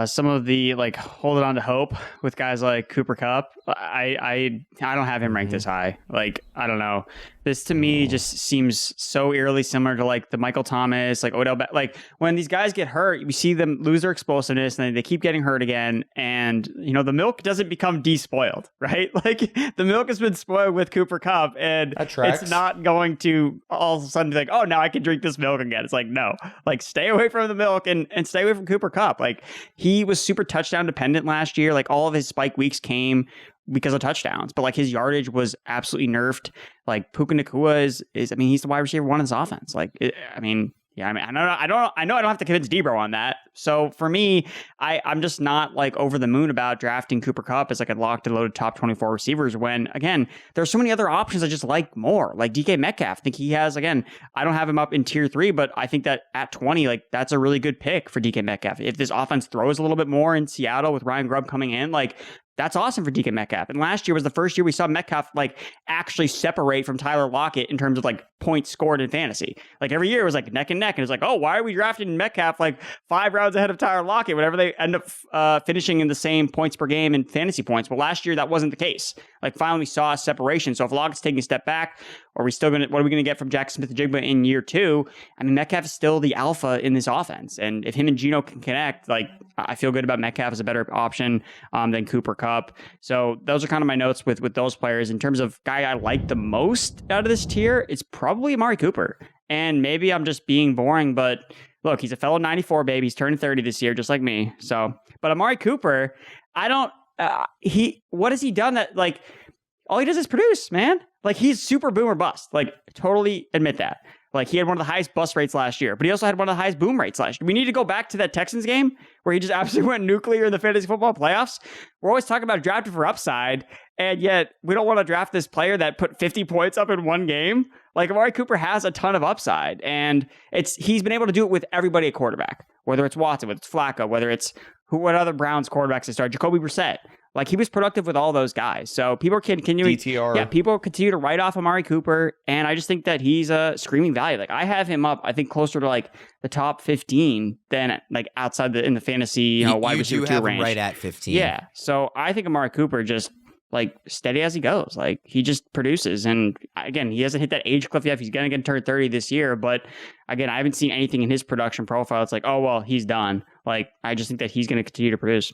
Some of the like hold it on to hope with guys like Cooper Kupp. I don't have him ranked this high. Like, I don't know. This to me just seems so eerily similar to like the Michael Thomas, like Odell. Like when these guys get hurt, we see them lose their explosiveness and then they keep getting hurt again. And, you know, the milk doesn't become despoiled, right? Like the milk has been spoiled with Cooper Kupp and it's not going to all of a sudden be like, oh, now I can drink this milk again. It's like, no, like stay away from the milk and stay away from Cooper Kupp. Like he was super touchdown dependent last year. Like all of his spike weeks came because of touchdowns, but like his yardage was absolutely nerfed. Like Puka Nacua is I mean, he's the wide receiver 1 in this offense. Like, I know I don't have to convince Debro on that. So for me, I'm just not like over the moon about drafting Cooper Kupp as like a locked and loaded top 24 receivers when, again, there's so many other options I just like more. Like DK Metcalf, I think he has, again, I don't have him up in tier 3, but I think that at 20, like that's a really good pick for DK Metcalf. If this offense throws a little bit more in Seattle with Ryan Grubb coming in, like that's awesome for DK Metcalf. And last year was the first year we saw Metcalf like actually separate from Tyler Lockett in terms of like points scored in fantasy. Like every year it was like neck and neck. And it's like, oh, why are we drafting Metcalf like 5 rounds ahead of Tyler Lockett whenever they end up finishing in the same points per game and fantasy points? But last year that wasn't the case. Like finally we saw a separation. So if Lockett's taking a step back Are we still what are we going to get from Jackson Smith-Njigba in year 2? I mean, Metcalf is still the alpha in this offense. And if him and Geno can connect, like, I feel good about Metcalf as a better option than Cooper Kupp. So those are kind of my notes with those players. In terms of guy I like the most out of this tier, it's probably Amari Cooper. And maybe I'm just being boring, but look, he's a fellow 94 baby. He's turning 30 this year, just like me. So, but Amari Cooper, I don't, what has he done that, like, all he does is produce, man. Like, he's super boom or bust. Like, totally admit that. Like, he had one of the highest bust rates last year, but he also had one of the highest boom rates last year. We need to go back to that Texans game where he just absolutely went nuclear in the fantasy football playoffs. We're always talking about drafting for upside, and yet we don't want to draft this player that put 50 points up in one game. Like, Amari Cooper has a ton of upside, and he's been able to do it with everybody at quarterback, whether it's Watson, whether it's Flacco, whether it's what other Browns quarterbacks to start, Jacoby Brissett. Like, he was productive with all those guys. So people can continue. DTR. Yeah, people continue to write off Amari Cooper, and I just think that he's a screaming value. Like, I have him up, I think, closer to like the top 15 than like outside in the fantasy, wide receiver 2 range. Right at 15. Yeah. So I think Amari Cooper just like steady as he goes. Like, he just produces. And again, he hasn't hit that age cliff yet. He's going to get turned 30 this year. But again, I haven't seen anything in his production profile. It's like, oh, well, he's done. Like, I just think that he's going to continue to produce.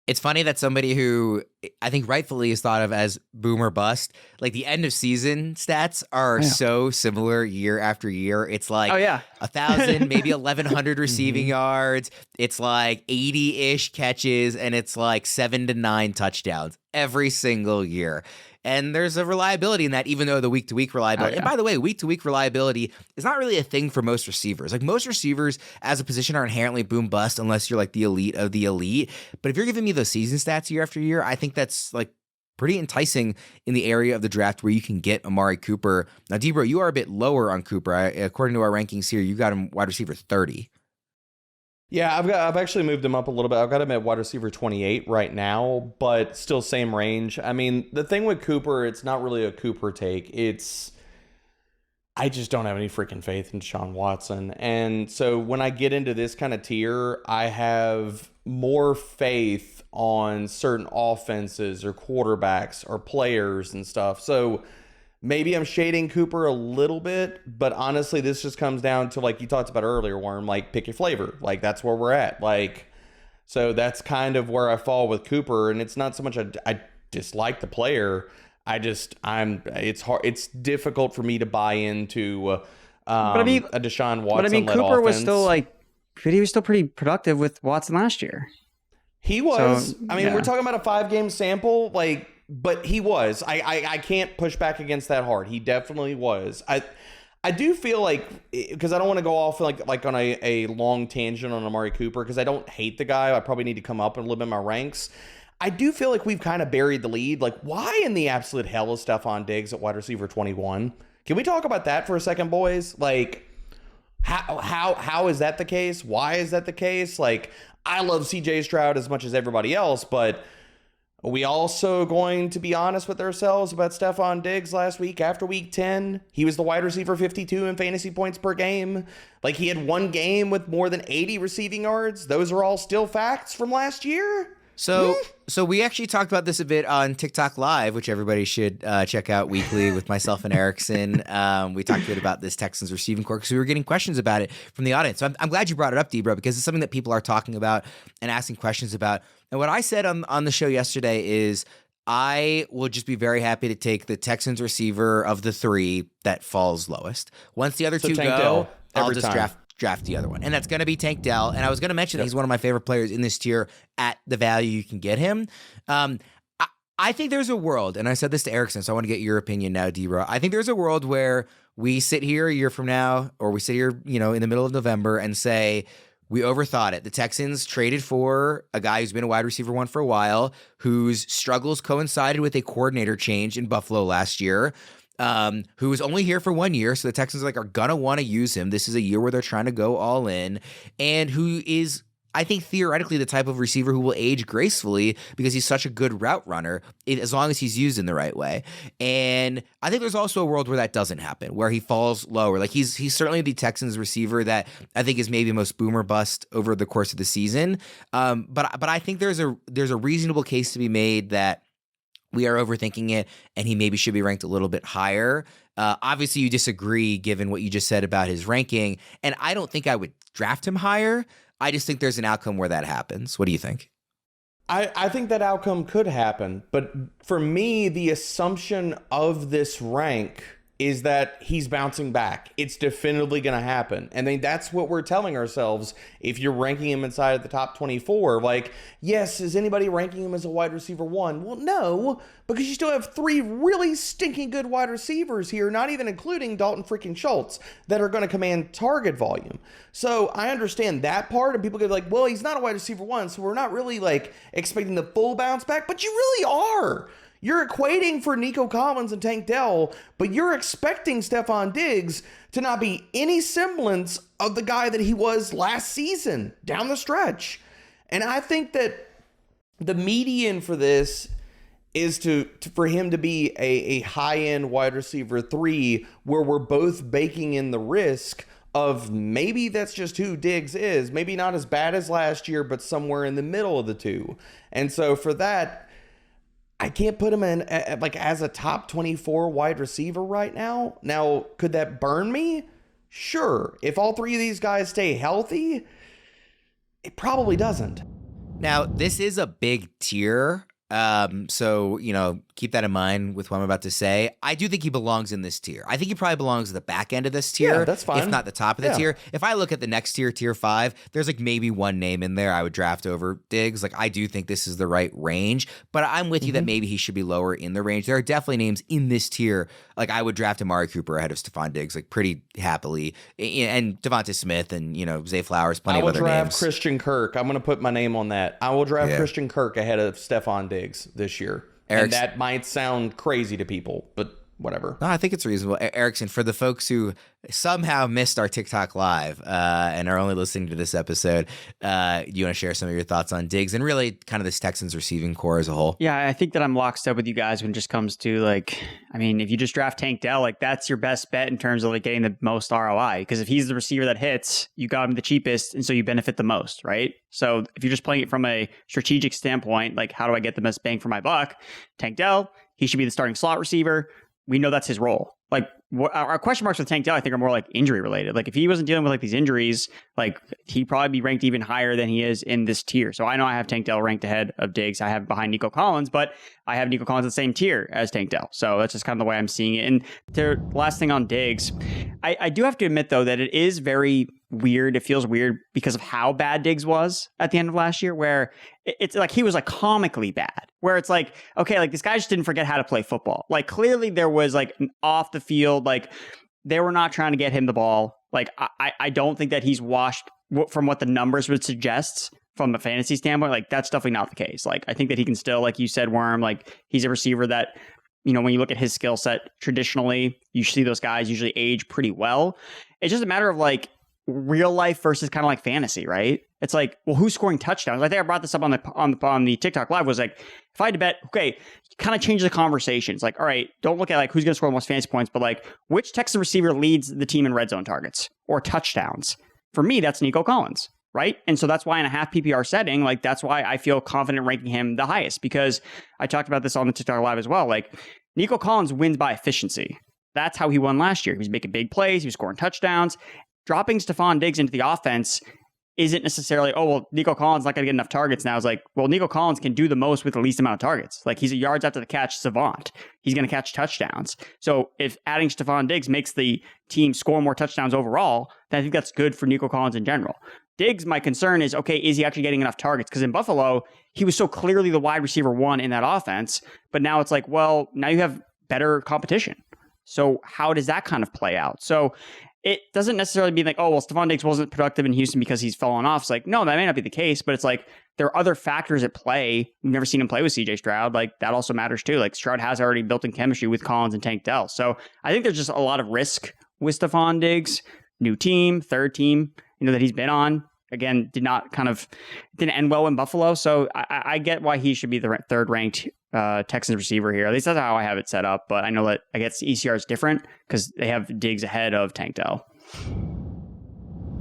It's funny that somebody who I think rightfully is thought of as boom or bust, like the end of season stats are so similar year after year. It's like 1,000, maybe 1,100 receiving yards. It's like 80-ish catches, and it's like 7 to 9 touchdowns every single year. And there's a reliability in that, even though the week-to-week reliability. And by the way, week-to-week reliability is not really a thing for most receivers. Like, most receivers as a position are inherently boom-bust unless you're like the elite of the elite. But if you're giving me those season stats year after year, I think that's like pretty enticing in the area of the draft where you can get Amari Cooper. Now, Debro, you are a bit lower on Cooper. According to our rankings here, you got him wide receiver 30. Yeah, I've actually moved him up a little bit. I've got him at wide receiver 28 right now, but still same range. I mean, the thing with Cooper, it's not really a Cooper take. I just don't have any freaking faith in Deshaun Watson. And so when I get into this kind of tier, I have more faith on certain offenses or quarterbacks or players and stuff. So maybe I'm shading Cooper a little bit, but honestly, this just comes down to, like you talked about earlier, Worm, like, pick your flavor. Like, that's where we're at. Like, so that's kind of where I fall with Cooper. And it's not so much I dislike the player. It's hard. It's difficult for me to buy into a Deshaun Watson. But I mean, Cooper was offense. he was still pretty productive with Watson last year. He was. So, we're talking about a 5-game sample, like. But he was. I can't push back against that hard. He definitely was. I do feel like, because I don't want to go off like on a long tangent on Amari Cooper, because I don't hate the guy. I probably need to come up a little bit in my ranks. I do feel like we've kind of buried the lead. Like, why in the absolute hell is Stephon Diggs at wide receiver 21? Can we talk about that for a second, boys? Like, how is that the case? Why is that the case? Like, I love CJ Stroud as much as everybody else, but are we also going to be honest with ourselves about Stephon Diggs last week after week 10? He was the wide receiver 52 in fantasy points per game. Like, he had one game with more than 80 receiving yards. Those are all still facts from last year. So we actually talked about this a bit on TikTok Live, which everybody should check out weekly with myself and Erickson. We talked a bit about this Texans receiving corps because we were getting questions about it from the audience. So I'm glad you brought it up, Debro, because it's something that people are talking about and asking questions about. And what I said on the show yesterday is I will just be very happy to take the Texans receiver of the 3 that falls lowest. Once the other 2 go, I'll just draft the other one. And that's going to be Tank Dell. And I was going to mention he's one of my favorite players in this tier at the value you can get him. I think there's a world, and I said this to Erickson, so I want to get your opinion now, Debro. I think there's a world where we sit here a year from now, or we sit here, in the middle of November and say, we overthought it. The Texans traded for a guy who's been a wide receiver 1 for a while, whose struggles coincided with a coordinator change in Buffalo last year, who was only here for 1 year. So the Texans are going to want to use him. This is a year where they're trying to go all in, and who is, I think, theoretically the type of receiver who will age gracefully because he's such a good route runner as long as he's used in the right way. And I think there's also a world where that doesn't happen, where he falls lower. Like, he's certainly the Texans receiver that I think is maybe most boom or bust over the course of the season. But I think there's a reasonable case to be made that we are overthinking it and he maybe should be ranked a little bit higher. Obviously, you disagree given what you just said about his ranking, and I don't think I would draft him higher. I just think there's an outcome where that happens. What do you think? I think that outcome could happen, but for me, the assumption of this rank is that he's bouncing back. It's definitively going to happen. And then that's what we're telling ourselves if you're ranking him inside of the top 24. Like, yes, is anybody ranking him as a wide receiver 1? Well, no, because you still have 3 really stinking good wide receivers here, not even including Dalton freaking Schultz, that are going to command target volume. So I understand that part, and people get like, well, he's not a wide receiver 1, so we're not really like expecting the full bounce back, but you really are. You're equating for Nico Collins and Tank Dell, but you're expecting Stephon Diggs to not be any semblance of the guy that he was last season down the stretch. And I think that the median for this is for him to be a high-end wide receiver 3, where we're both baking in the risk of maybe that's just who Diggs is. Maybe not as bad as last year, but somewhere in the middle of the two. And so for that, I can't put him in like as a top 24 wide receiver right now. Now, could that burn me? Sure. If all 3 of these guys stay healthy, it probably doesn't. Now, this is a big tier. So, keep that in mind with what I'm about to say. I do think he belongs in this tier. I think he probably belongs at the back end of this tier. Yeah, that's fine. If not the top of the tier. If I look at the next tier, tier 5, there's like maybe one name in there I would draft over Diggs. Like, I do think this is the right range, but I'm with you that maybe he should be lower in the range. There are definitely names in this tier. Like, I would draft Amari Cooper ahead of Stephon Diggs, like pretty happily. And Devonta Smith and, Zay Flowers, plenty of other names. I will draft Christian Kirk. I'm going to put my name on that. I will draft Christian Kirk ahead of Stephon Diggs this year. And that might sound crazy to people, but whatever. No, I think it's reasonable. Erickson, for the folks who somehow missed our TikTok live and are only listening to this episode, do you want to share some of your thoughts on Diggs and really kind of this Texans receiving core as a whole? Yeah, I think that I'm lockstep with you guys when it just comes to if you just draft Tank Dell, that's your best bet in terms of getting the most ROI. Because if he's the receiver that hits, you got him the cheapest, and so you benefit the most, right? So if you're just playing it from a strategic standpoint, how do I get the best bang for my buck? Tank Dell, he should be the starting slot receiver. We know that's his role. Our question marks with Tank Dell, I think, are more injury related. If he wasn't dealing with these injuries, he'd probably be ranked even higher than he is in this tier. So I know I have Tank Dell ranked ahead of Diggs. I have behind Nico Collins, but I have Nico Collins in the same tier as Tank Dell. So that's just kind of the way I'm seeing it. And the last thing on Diggs, I do have to admit though that it is very weird. It feels weird because of how bad Diggs was at the end of last year, where it's he was comically bad, where it's okay, this guy just didn't forget how to play football. Clearly there was an off the field, they were not trying to get him the ball. I don't think that he's washed from what the numbers would suggest from a fantasy standpoint. That's definitely not the case. I think that he can still, like you said, Worm, he's a receiver that, when you look at his skill set traditionally, you see those guys usually age pretty well. It's just a matter of real life versus kind of fantasy, right? It's well, who's scoring touchdowns? I think I brought this up on the TikTok live, was if I had to bet, okay, kind of change the conversation. It's all right, don't look at who's going to score the most fantasy points, but which Texas receiver leads the team in red zone targets or touchdowns? For me, that's Nico Collins, right? And so that's why in a half PPR setting, that's why I feel confident ranking him the highest, because I talked about this on the TikTok live as well. Nico Collins wins by efficiency. That's how he won last year. He was making big plays. He was scoring touchdowns. Dropping Stephon Diggs into the offense isn't necessarily, Nico Collins not going to get enough targets now. It's Nico Collins can do the most with the least amount of targets. He's a yards after the catch savant. He's going to catch touchdowns. So if adding Stephon Diggs makes the team score more touchdowns overall, then I think that's good for Nico Collins in general. Diggs, my concern is, okay, is he actually getting enough targets? Because in Buffalo, he was so clearly the wide receiver 1 in that offense. But now it's now you have better competition. So how does that kind of play out? So it doesn't necessarily be Stephon Diggs wasn't productive in Houston because he's fallen off. It's no, that may not be the case, but it's there are other factors at play. We've never seen him play with CJ Stroud. That also matters too. Stroud has already built in chemistry with Collins and Tank Dell. So I think there's just a lot of risk with Stephon Diggs. New team, third team, that he's been on. Again, didn't end well in Buffalo. So I get why he should be the third ranked Texans receiver here. At least that's how I have it set up. But I know that I guess ECR is different because they have Diggs ahead of Tank Dell.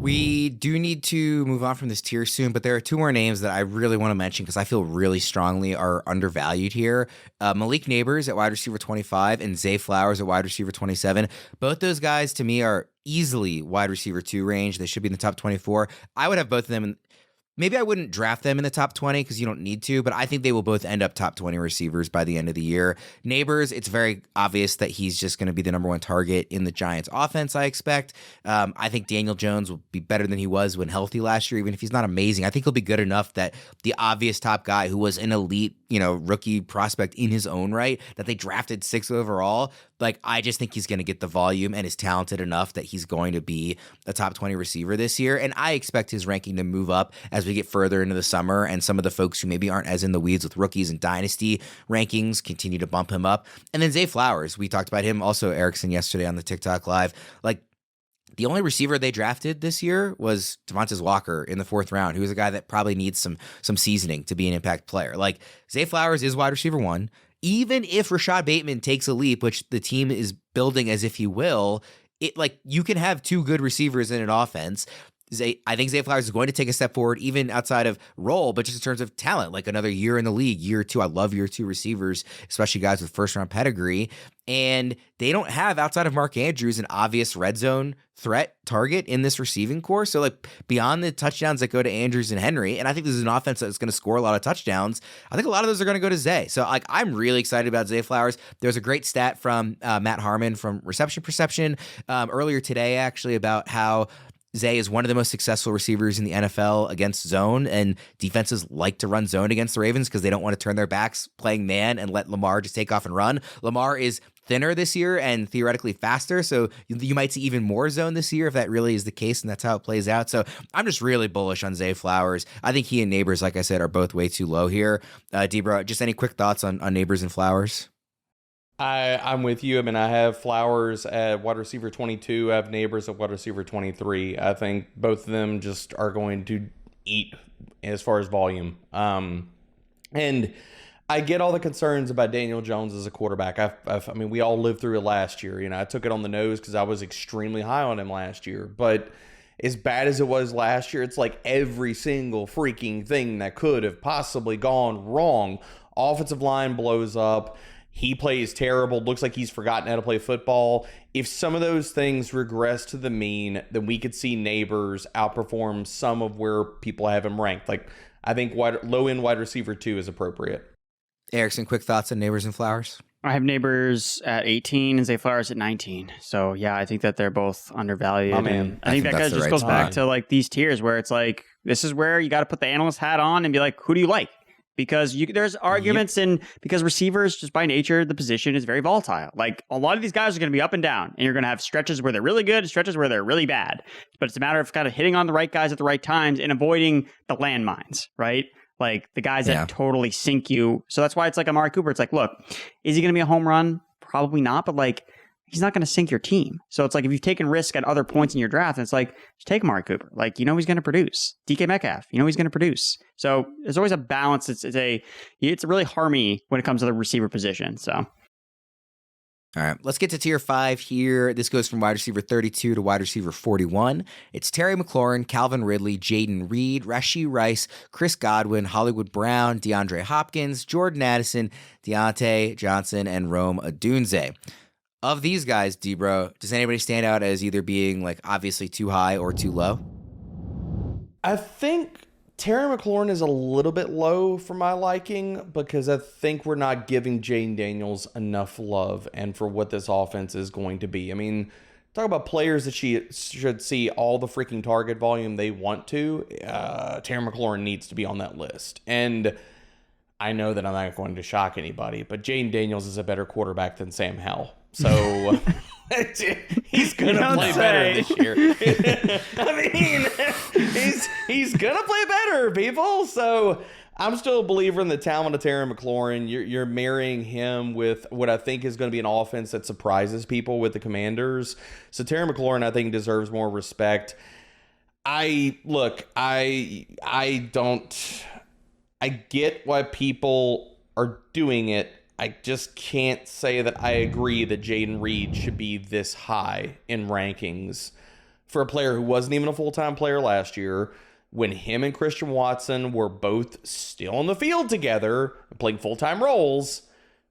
We do need to move on from this tier soon, but there are two more names that I really want to mention because I feel really strongly are undervalued here. Malik Neighbors at wide receiver 25 and Zay Flowers at wide receiver 27. Both those guys to me are easily wide receiver 2 range. They should be in the top 24. I would have both of them maybe I wouldn't draft them in the top 20 because you don't need to, but I think they will both end up top 20 receivers by the end of the year. Neighbors, it's very obvious that he's just going to be the number one target in the Giants offense, I expect. I think Daniel Jones will be better than he was when healthy last year, even if he's not amazing. I think he'll be good enough that the obvious top guy who was an elite, rookie prospect in his own right, that they drafted 6th overall, I just think he's going to get the volume and is talented enough that he's going to be a top 20 receiver this year. And I expect his ranking to move up as we get further into the summer, and some of the folks who maybe aren't as in the weeds with rookies and dynasty rankings continue to bump him up. And then Zay Flowers, we talked about him also, Erickson, yesterday on the TikTok Live. The only receiver they drafted this year was Devontae Walker in the 4th round, who is a guy that probably needs some seasoning to be an impact player. Zay Flowers is wide receiver 1. Even if Rashad Bateman takes a leap, which the team is building as if he will, you can have 2 good receivers in an offense. I think Zay Flowers is going to take a step forward, even outside of role, but just in terms of talent, another year in the league, year 2. I love year 2 receivers, especially guys with first-round pedigree. And they don't have, outside of Mark Andrews, an obvious red zone threat target in this receiving core. So, beyond the touchdowns that go to Andrews and Henry, and I think this is an offense that's going to score a lot of touchdowns, I think a lot of those are going to go to Zay. So, I'm really excited about Zay Flowers. There's a great stat from Matt Harmon from Reception Perception earlier today, actually, about how Zay is one of the most successful receivers in the NFL against zone, and defenses like to run zone against the Ravens because they don't want to turn their backs playing man and let Lamar just take off and run. Lamar is thinner this year and theoretically faster, so you might see even more zone this year if that really is the case, and that's how it plays out. So I'm just really bullish on Zay Flowers. I think he and Neighbors, like I said, are both way too low here. Debra, just any quick thoughts on Neighbors and Flowers? I'm with you. I have Flowers at wide receiver 22. I have Neighbors at wide receiver 23. I think both of them just are going to eat as far as volume. And I get all the concerns about Daniel Jones as a quarterback. We all lived through it last year. I took it on the nose because I was extremely high on him last year. But as bad as it was last year, it's every single freaking thing that could have possibly gone wrong. Offensive line blows up. He plays terrible. Looks like he's forgotten how to play football. If some of those things regress to the mean, then we could see Neighbors outperform some of where people have him ranked. I think low-end wide receiver 2 is appropriate. Erickson, quick thoughts on Neighbors and Flowers? I have Neighbors at 18 and Zay Flowers at 19. So, yeah, I think that they're both undervalued. Oh, man. I think that just right goes spot. back to these tiers where it's this is where you got to put the analyst hat on and be who do you like? Because there's arguments because receivers, just by nature, the position is very volatile. A lot of these guys are going to be up and down, and you're going to have stretches where they're really good and stretches where they're really bad. But it's a matter of kind of hitting on the right guys at the right times and avoiding the landmines, right? The guys that totally sink you. So that's why it's Amari Cooper. It's look, is he going to be a home run? Probably not, but he's not going to sink your team. So it's if you've taken risk at other points in your draft, and it's just take Amari Cooper. He's going to produce. DK Metcalf, he's going to produce. So there's always a balance. It's really harmony when it comes to the receiver position. So. All right, let's get to tier 5 here. This goes from wide receiver 32 to wide receiver 41. It's Terry McLaurin, Calvin Ridley, Jaden Reed, Rashee Rice, Chris Godwin, Hollywood Brown, DeAndre Hopkins, Jordan Addison, Deontay Johnson, and Rome Odunze. Of these guys, Debra, does anybody stand out as either being obviously too high or too low? I think Terry McLaurin is a little bit low for my liking because I think we're not giving Jane Daniels enough love and for what this offense is going to be. Talk about players that she should see all the freaking target volume they want to. Terry McLaurin needs to be on that list. And I know that I'm not going to shock anybody, but Jane Daniels is a better quarterback than Sam Howell. So he's going to play better this year. He's going to play better, people. So I'm still a believer in the talent of Terry McLaurin. You're marrying him with what I think is going to be an offense that surprises people with the Commanders. So Terry McLaurin, I think, deserves more respect. I get why people are doing it. I just can't say that I agree that Jaden Reed should be this high in rankings for a player who wasn't even a full-time player last year, when him and Christian Watson were both still on the field together, playing full-time roles.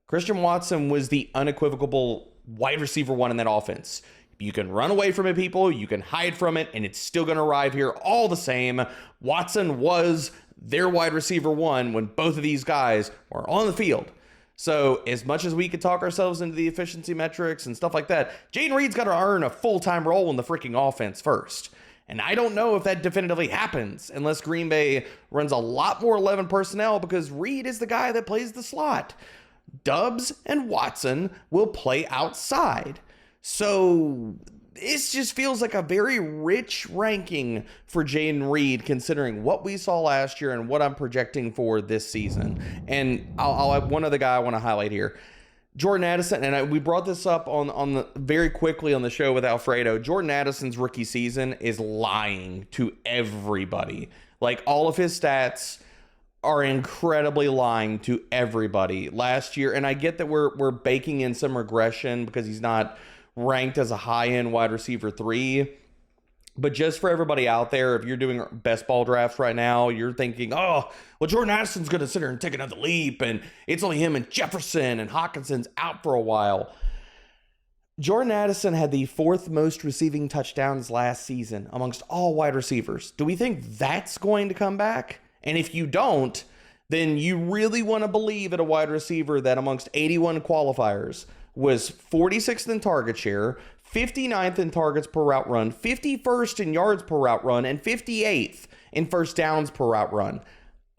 Christian Watson was the unequivocal wide receiver one in that offense. You can run away from it, people. You can hide from it, and it's still going to arrive here all the same. Watson was their wide receiver one when both of these guys were on the field. So as much as we could talk ourselves into the efficiency metrics and stuff like that, Jaden Reed's got to earn a full-time role in the freaking offense first. And I don't know if that definitively happens unless Green Bay runs a lot more 11 personnel, because Reed is the guy that plays the slot. Doubs and Watson will play outside. So this just feels like a very rich ranking for Jaden Reed, considering what we saw last year and what I'm projecting for this season. And I'll have one other guy I want to highlight here. Jordan Addison, and we brought this up on the very quickly on the show with Alfredo. Jordan Addison's rookie season is lying to everybody. Like, all of his stats are incredibly lying to everybody last year. And I get that we're baking in some regression because he's not ranked as a high-end wide receiver 3. But just for everybody out there, if you're doing best ball drafts right now, you're thinking, oh, well, Jordan Addison's going to sit here and take another leap, and it's only him and Jefferson, and Hawkinson's out for a while. Jordan Addison had the 4th most receiving touchdowns last season amongst all wide receivers. Do we think that's going to come back? And if you don't, then you really want to believe at a wide receiver that amongst 81 qualifiers was 46th in target share, 59th in targets per route run, 51st in yards per route run, and 58th in first downs per route run.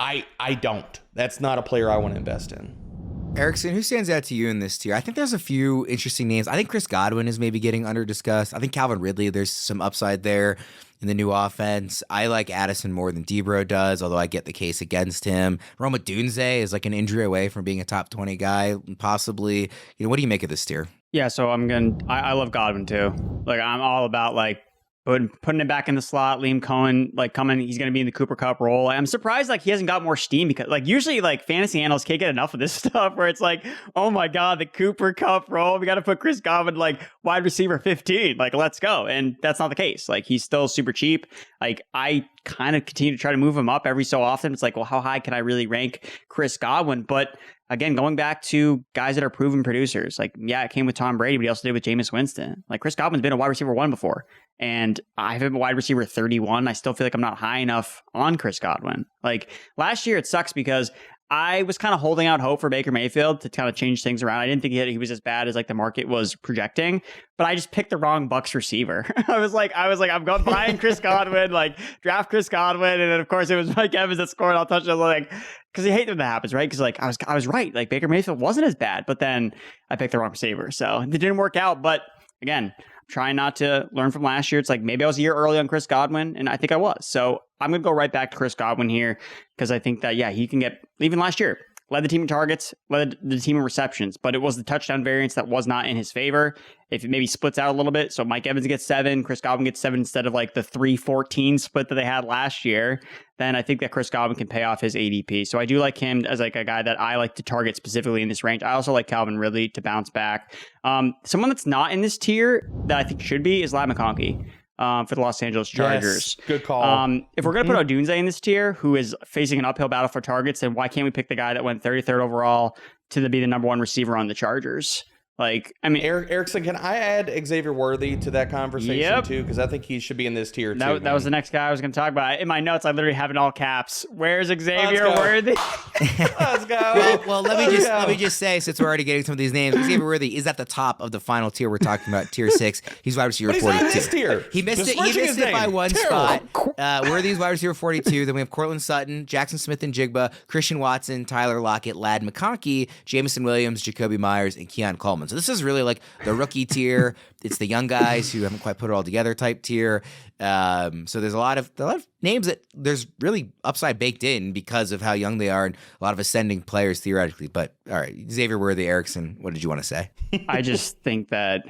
I don't. That's not a player I want to invest in. Erickson, who stands out to you in this tier? I think there's a few interesting names. I think Chris Godwin is maybe getting under-discussed. I think Calvin Ridley, there's some upside there in the new offense. I like Addison more than Debro does, although I get the case against him. Roma Dunze is like an injury away from being a top 20 guy, possibly. What do you make of this tier? Yeah, so I love Godwin too. Like, I'm all about like putting it back in the slot. Liam Cohen, like, coming, he's going to be in the Cooper Kupp role. I'm surprised like he hasn't got more steam, because like usually like fantasy analysts can't get enough of this stuff where it's like, oh my God, the Cooper Kupp role. We got to put Chris Godwin like wide receiver 15. Like, let's go. And that's not the case. Like, he's still super cheap. Like, I kind of continue to try to move him up every so often. It's like, well, how high can I really rank Chris Godwin? But again, going back to guys that are proven producers, like, yeah, it came with Tom Brady, but he also did with Jameis Winston. Like, Chris Godwin's been a wide receiver 1 before, and I have him a wide receiver 31. I still feel like I'm not high enough on Chris Godwin. Like, last year, it sucks because I was kind of holding out hope for Baker Mayfield to kind of change things around. I didn't think he was as bad as like the market was projecting, but I just picked the wrong Bucs receiver. I was like, I'm going buying Chris Godwin, like draft Chris Godwin, and then of course it was Mike Evans that scored all touchdowns. Like, because you hate when that happens, right? Because like I was right. Like, Baker Mayfield wasn't as bad, but then I picked the wrong receiver, so it didn't work out. But again, trying not to learn from last year. It's like, maybe I was a year early on Chris Godwin, and I think I was. So I'm going to go right back to Chris Godwin here, because I think that, yeah, he can get, even last year, led the team in targets, led the team in receptions, but it was the touchdown variance that was not in his favor. If it maybe splits out a little bit, so Mike Evans gets 7, Chris Godwin gets 7 instead of like the 3-14 split that they had last year, then I think that Chris Godwin can pay off his ADP. So I do like him as like a guy that I like to target specifically in this range. I also like Calvin Ridley to bounce back. Someone that's not in this tier that I think should be is Ladd McConkey. For the Los Angeles Chargers. Yes, good call. If we're going to put Odunze in this tier, who is facing an uphill battle for targets, then why can't we pick the guy that went 33rd overall to be the number 1 receiver on the Chargers? Like, I mean, Erickson, can I add Xavier Worthy to that conversation too? Because I think he should be in this tier too. That was the next guy I was going to talk about. In my notes, I literally have in all caps, "Where's Xavier Worthy?" Let's go. Well, let me just say, since we're already getting some of these names, Xavier Worthy is at the top of the final tier we're talking about, tier 6. He's wide receiver 42. He's not in this tier. He missed it by one spot. Worthy's wide receiver 42. Then we have Cortland Sutton, Jackson Smith and Jigba, Christian Watson, Tyler Lockett, Ladd McConkey, Jamison Williams, Jacoby Myers, and Keon Coleman. So this is really like the rookie tier. It's the young guys who haven't quite put it all together type tier. So there's a lot of names that there's really upside baked in because of how young they are, and a lot of ascending players theoretically. But all right, Xavier Worthy, Erickson, what did you want to say? I just think that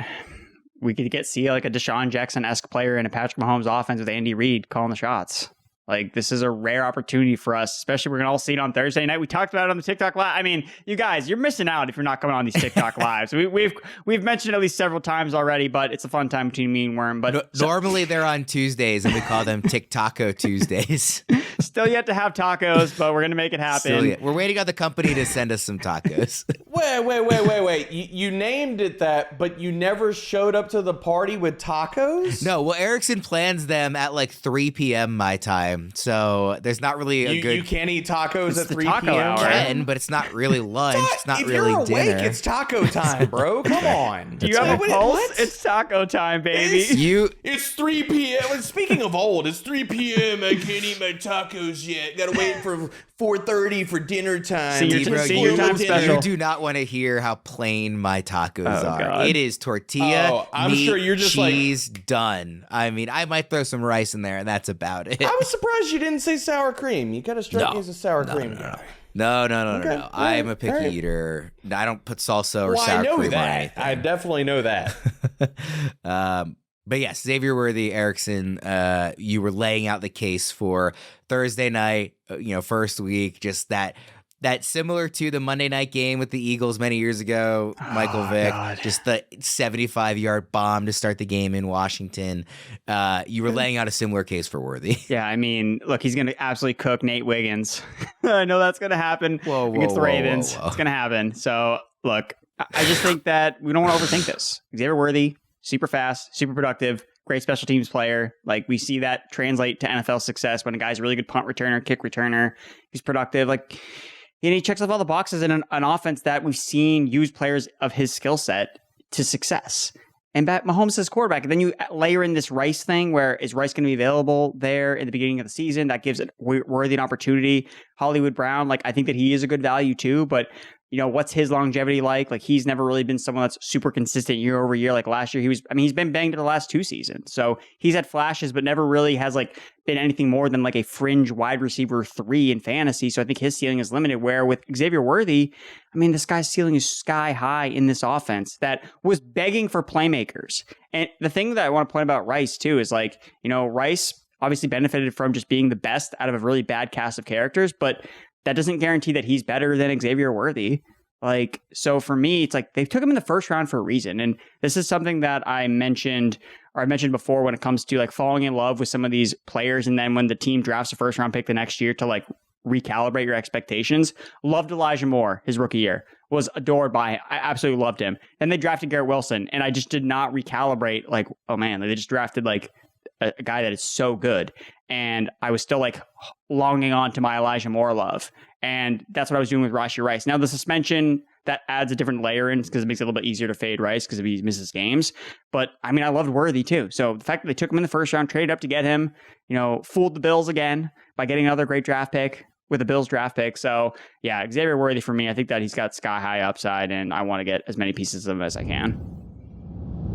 we could see like a Deshaun Jackson-esque player in a Patrick Mahomes offense with Andy Reid calling the shots. Like, this is a rare opportunity for us, especially we're going to all see it on Thursday night. We talked about it on the TikTok Live. I mean, you guys, you're missing out if you're not coming on these TikTok Lives. We've mentioned it at least several times already, but it's a fun time between me and Worm. But normally they're on Tuesdays, and we call them TikTaco Tuesdays. Still yet to have tacos, but we're going to make it happen. We're waiting on the company to send us some tacos. Wait. You named it that, but you never showed up to the party with tacos? No, well, Erickson plans them at like 3 p.m. my time. So there's not really a good... You can't eat tacos at 3 taco p.m.? hour. Can, but it's not really lunch. It's not if really you're awake, dinner. it's taco time, bro. Come on. Do you have a pulse? What? It's taco time, baby. It's 3 p.m. Speaking of old, it's 3 p.m. I can't eat my tacos yet. Gotta wait for 4:30 for dinner time. Senior time special. You do not want to hear how plain my tacos are. God. It is tortilla, I'm meat, sure you're just cheese, done. I mean, I might throw some rice in there, and that's about it. I was surprised you didn't say sour cream. You gotta strike me as a sour cream guy. No. Okay. I'm a picky All right. eater. I don't put salsa or Well, sour I know cream on that. anything. I definitely know that. But yes, Xavier Worthy, Erickson, you were laying out the case for Thursday night, first week, just that similar to the Monday night game with the Eagles many years ago, Michael Vick, God. just the 75-yard bomb to start the game in Washington. You were laying out a similar case for Worthy. Yeah, I mean, look, he's going to absolutely cook Nate Wiggins. I know that's going to happen against the Ravens. It's going to happen. So, look, I just think that we don't want to overthink this. Xavier Worthy, super fast, super productive, great special teams player. Like, we see that translate to NFL success when a guy's a really good punt returner, kick returner. He's productive. Like, and he checks off all the boxes in an offense that we've seen use players of his skill set to success. And Mahomes is quarterback. And then you layer in this Rice thing where is Rice going to be available there in the beginning of the season? That gives it Worthy an opportunity. Hollywood Brown, like, I think that he is a good value too, but what's his longevity like? Like, he's never really been someone that's super consistent year over year. Like last year, he's been banged in the last 2 seasons. So he's had flashes, but never really has like been anything more than like a fringe wide receiver 3 in fantasy. So I think his ceiling is limited, where with Xavier Worthy, I mean, this guy's ceiling is sky high in this offense that was begging for playmakers. And the thing that I want to point about Rice too is like, Rice obviously benefited from just being the best out of a really bad cast of characters, but that doesn't guarantee that he's better than Xavier Worthy. Like, so for me, it's like they took him in the first round for a reason. And this is something that I mentioned before when it comes to like falling in love with some of these players. And then when the team drafts a first round pick the next year to like recalibrate your expectations. Loved Elijah Moore, his rookie year. Was adored by him. I absolutely loved him. Then they drafted Garrett Wilson, and I just did not recalibrate like, oh man, they just drafted like a guy that is so good. And I was still like longing on to my Elijah Moore love. And that's what I was doing with Rashee Rice. Now the suspension, that adds a different layer in because it makes it a little bit easier to fade Rice because if he misses games. But I mean, I loved Worthy too. So the fact that they took him in the first round, traded up to get him, fooled the Bills again by getting another great draft pick with the Bills draft pick. So yeah, Xavier Worthy for me, I think that he's got sky high upside and I want to get as many pieces of him as I can.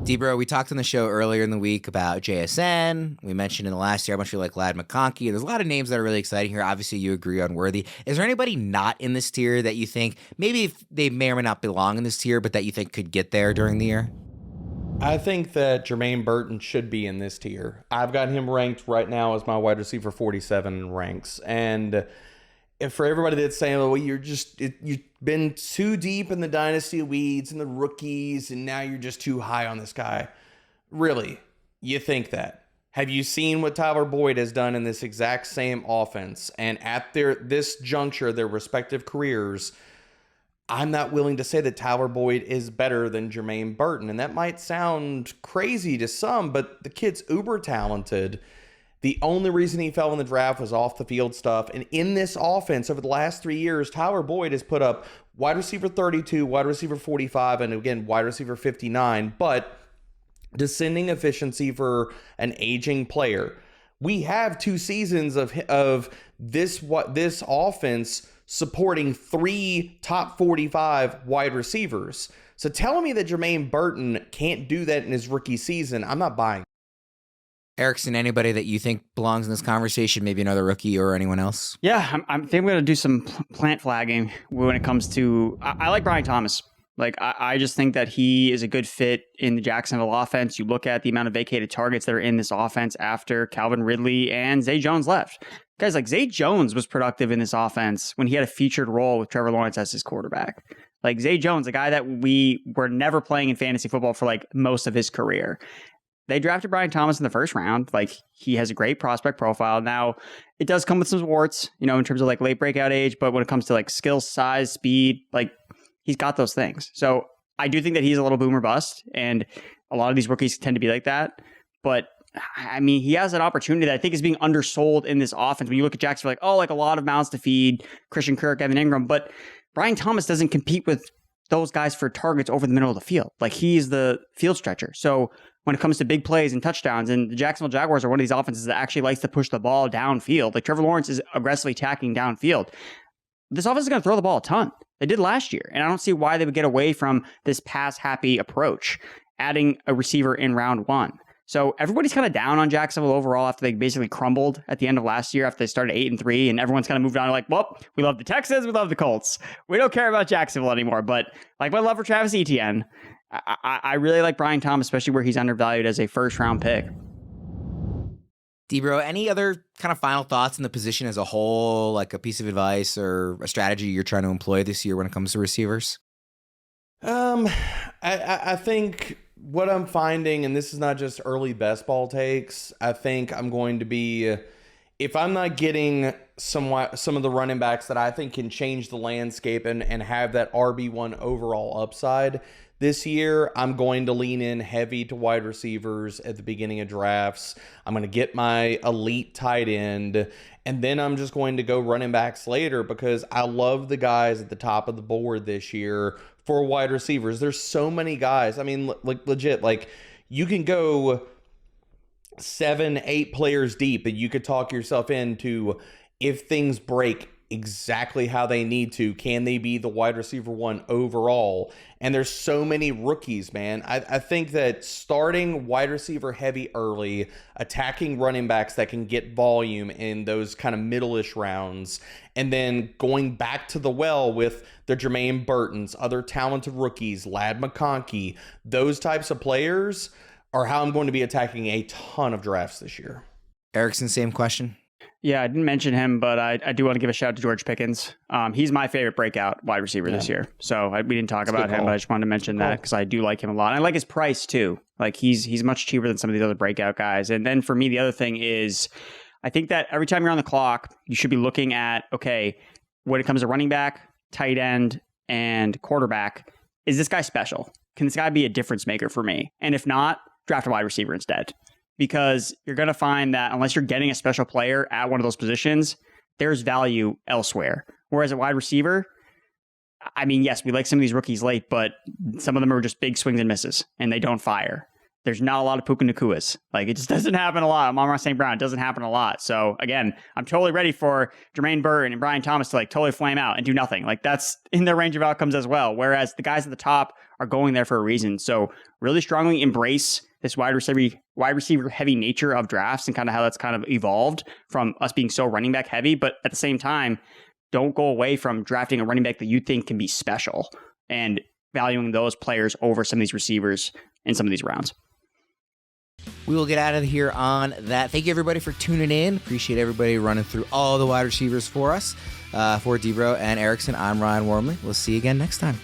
D-Bro, we talked on the show earlier in the week about JSN. We mentioned in the last year how much we like Ladd McConkey. There's a lot of names that are really exciting here. Obviously, you agree on Worthy. Is there anybody not in this tier that you think maybe they may or may not belong in this tier, but that you think could get there during the year? I think that Jermaine Burton should be in this tier. I've got him ranked right now as my wide receiver 47 in ranks. And if for everybody that's saying, well, you've been too deep in the dynasty weeds and the rookies, and now you're just too high on this guy. Really? You think that? Have you seen what Tyler Boyd has done in this exact same offense? And at this juncture, their respective careers, I'm not willing to say that Tyler Boyd is better than Jermaine Burton. And that might sound crazy to some, but the kid's uber talented. The only reason he fell in the draft was off the field stuff. And in this offense over the last 3 years, Tyler Boyd has put up wide receiver 32, wide receiver 45, and again, wide receiver 59. But descending efficiency for an aging player. We have 2 seasons of this offense supporting 3 top 45 wide receivers. So telling me that Jermaine Burton can't do that in his rookie season, I'm not buying. Erickson, anybody that you think belongs in this conversation, maybe another rookie or anyone else? Yeah, I think I'm going to do some plant flagging when it comes to... I like Brian Thomas. Like, I just think that he is a good fit in the Jacksonville offense. You look at the amount of vacated targets that are in this offense after Calvin Ridley and Zay Jones left. Guys, like Zay Jones was productive in this offense when he had a featured role with Trevor Lawrence as his quarterback. Like Zay Jones, a guy that we were never playing in fantasy football for like most of his career. They drafted Brian Thomas in the first round. Like, he has a great prospect profile. Now, it does come with some warts, you know, in terms of like late breakout age, but when it comes to like skill, size, speed, like he's got those things. So I do think that he's a little boomer bust, and a lot of these rookies tend to be like that. But I mean, he has an opportunity that I think is being undersold in this offense. When you look at Jacksonville, like, oh, like a lot of mouths to feed, Christian Kirk, Evan Ingram, but Brian Thomas doesn't compete with those guys for targets over the middle of the field. Like, he's the field stretcher. So when it comes to big plays and touchdowns, and the Jacksonville Jaguars are one of these offenses that actually likes to push the ball downfield. Like, Trevor Lawrence is aggressively attacking downfield. This offense is going to throw the ball a ton. They did last year, and I don't see why they would get away from this pass-happy approach, adding a receiver in round one. So everybody's kind of down on Jacksonville overall after they basically crumbled at the end of last year after they started 8-3, and everyone's kind of moved on to like, well, we love the Texans, we love the Colts. We don't care about Jacksonville anymore. But like my love for Travis Etienne, I really like Brian Thomas, especially where he's undervalued as a first-round pick. D-Bro, any other kind of final thoughts on the position as a whole, like a piece of advice or a strategy you're trying to employ this year when it comes to receivers? I think what I'm finding, and this is not just early best ball takes, I think I'm going to be, if I'm not getting some of the running backs that I think can change the landscape and have that RB1 overall upside this year, I'm going to lean in heavy to wide receivers at the beginning of drafts. I'm going to get my elite tight end, and then I'm just going to go running backs later because I love the guys at the top of the board this year for wide receivers. There's so many guys. I mean, like legit, like you can go 7-8 players deep and you could talk yourself into, if things break exactly how they need to, can they be the wide receiver one overall? And there's so many rookies, man. I think that starting wide receiver heavy early, attacking running backs that can get volume in those kind of middle-ish rounds, and then going back to the well with the Jermaine Burtons, other talented rookies, Ladd McConkey, those types of players are how I'm going to be attacking a ton of drafts this year. Erickson, same question. Yeah, I didn't mention him, but I do want to give a shout out to George Pickens. He's my favorite breakout wide receiver this year. So we didn't talk about him, but I just wanted to mention that because I do like him a lot. And I like his price too. Like he's much cheaper than some of these other breakout guys. And then for me, the other thing is I think that every time you're on the clock, you should be looking at, okay, when it comes to running back, tight end, and quarterback, is this guy special? Can this guy be a difference maker for me? And if not, draft a wide receiver instead. Because you're going to find that unless you're getting a special player at one of those positions, there's value elsewhere. Whereas a wide receiver, I mean, yes, we like some of these rookies late, but some of them are just big swings and misses, and they don't fire. There's not a lot of Puka Nakuas. Like, it just doesn't happen a lot. Amon-Ra St. Brown, it doesn't happen a lot. So, again, I'm totally ready for Jermaine Burton and Brian Thomas to, like, totally flame out and do nothing. Like, that's in their range of outcomes as well. Whereas the guys at the top are going there for a reason. So, really strongly embrace this wide receiver heavy nature of drafts and kind of how that's kind of evolved from us being so running back heavy. But at the same time, don't go away from drafting a running back that you think can be special and valuing those players over some of these receivers in some of these rounds. We will get out of here on that. Thank you, everybody, for tuning in. Appreciate everybody running through all the wide receivers for us. For D-Bro and Erickson, I'm Ryan Wormley. We'll see you again next time.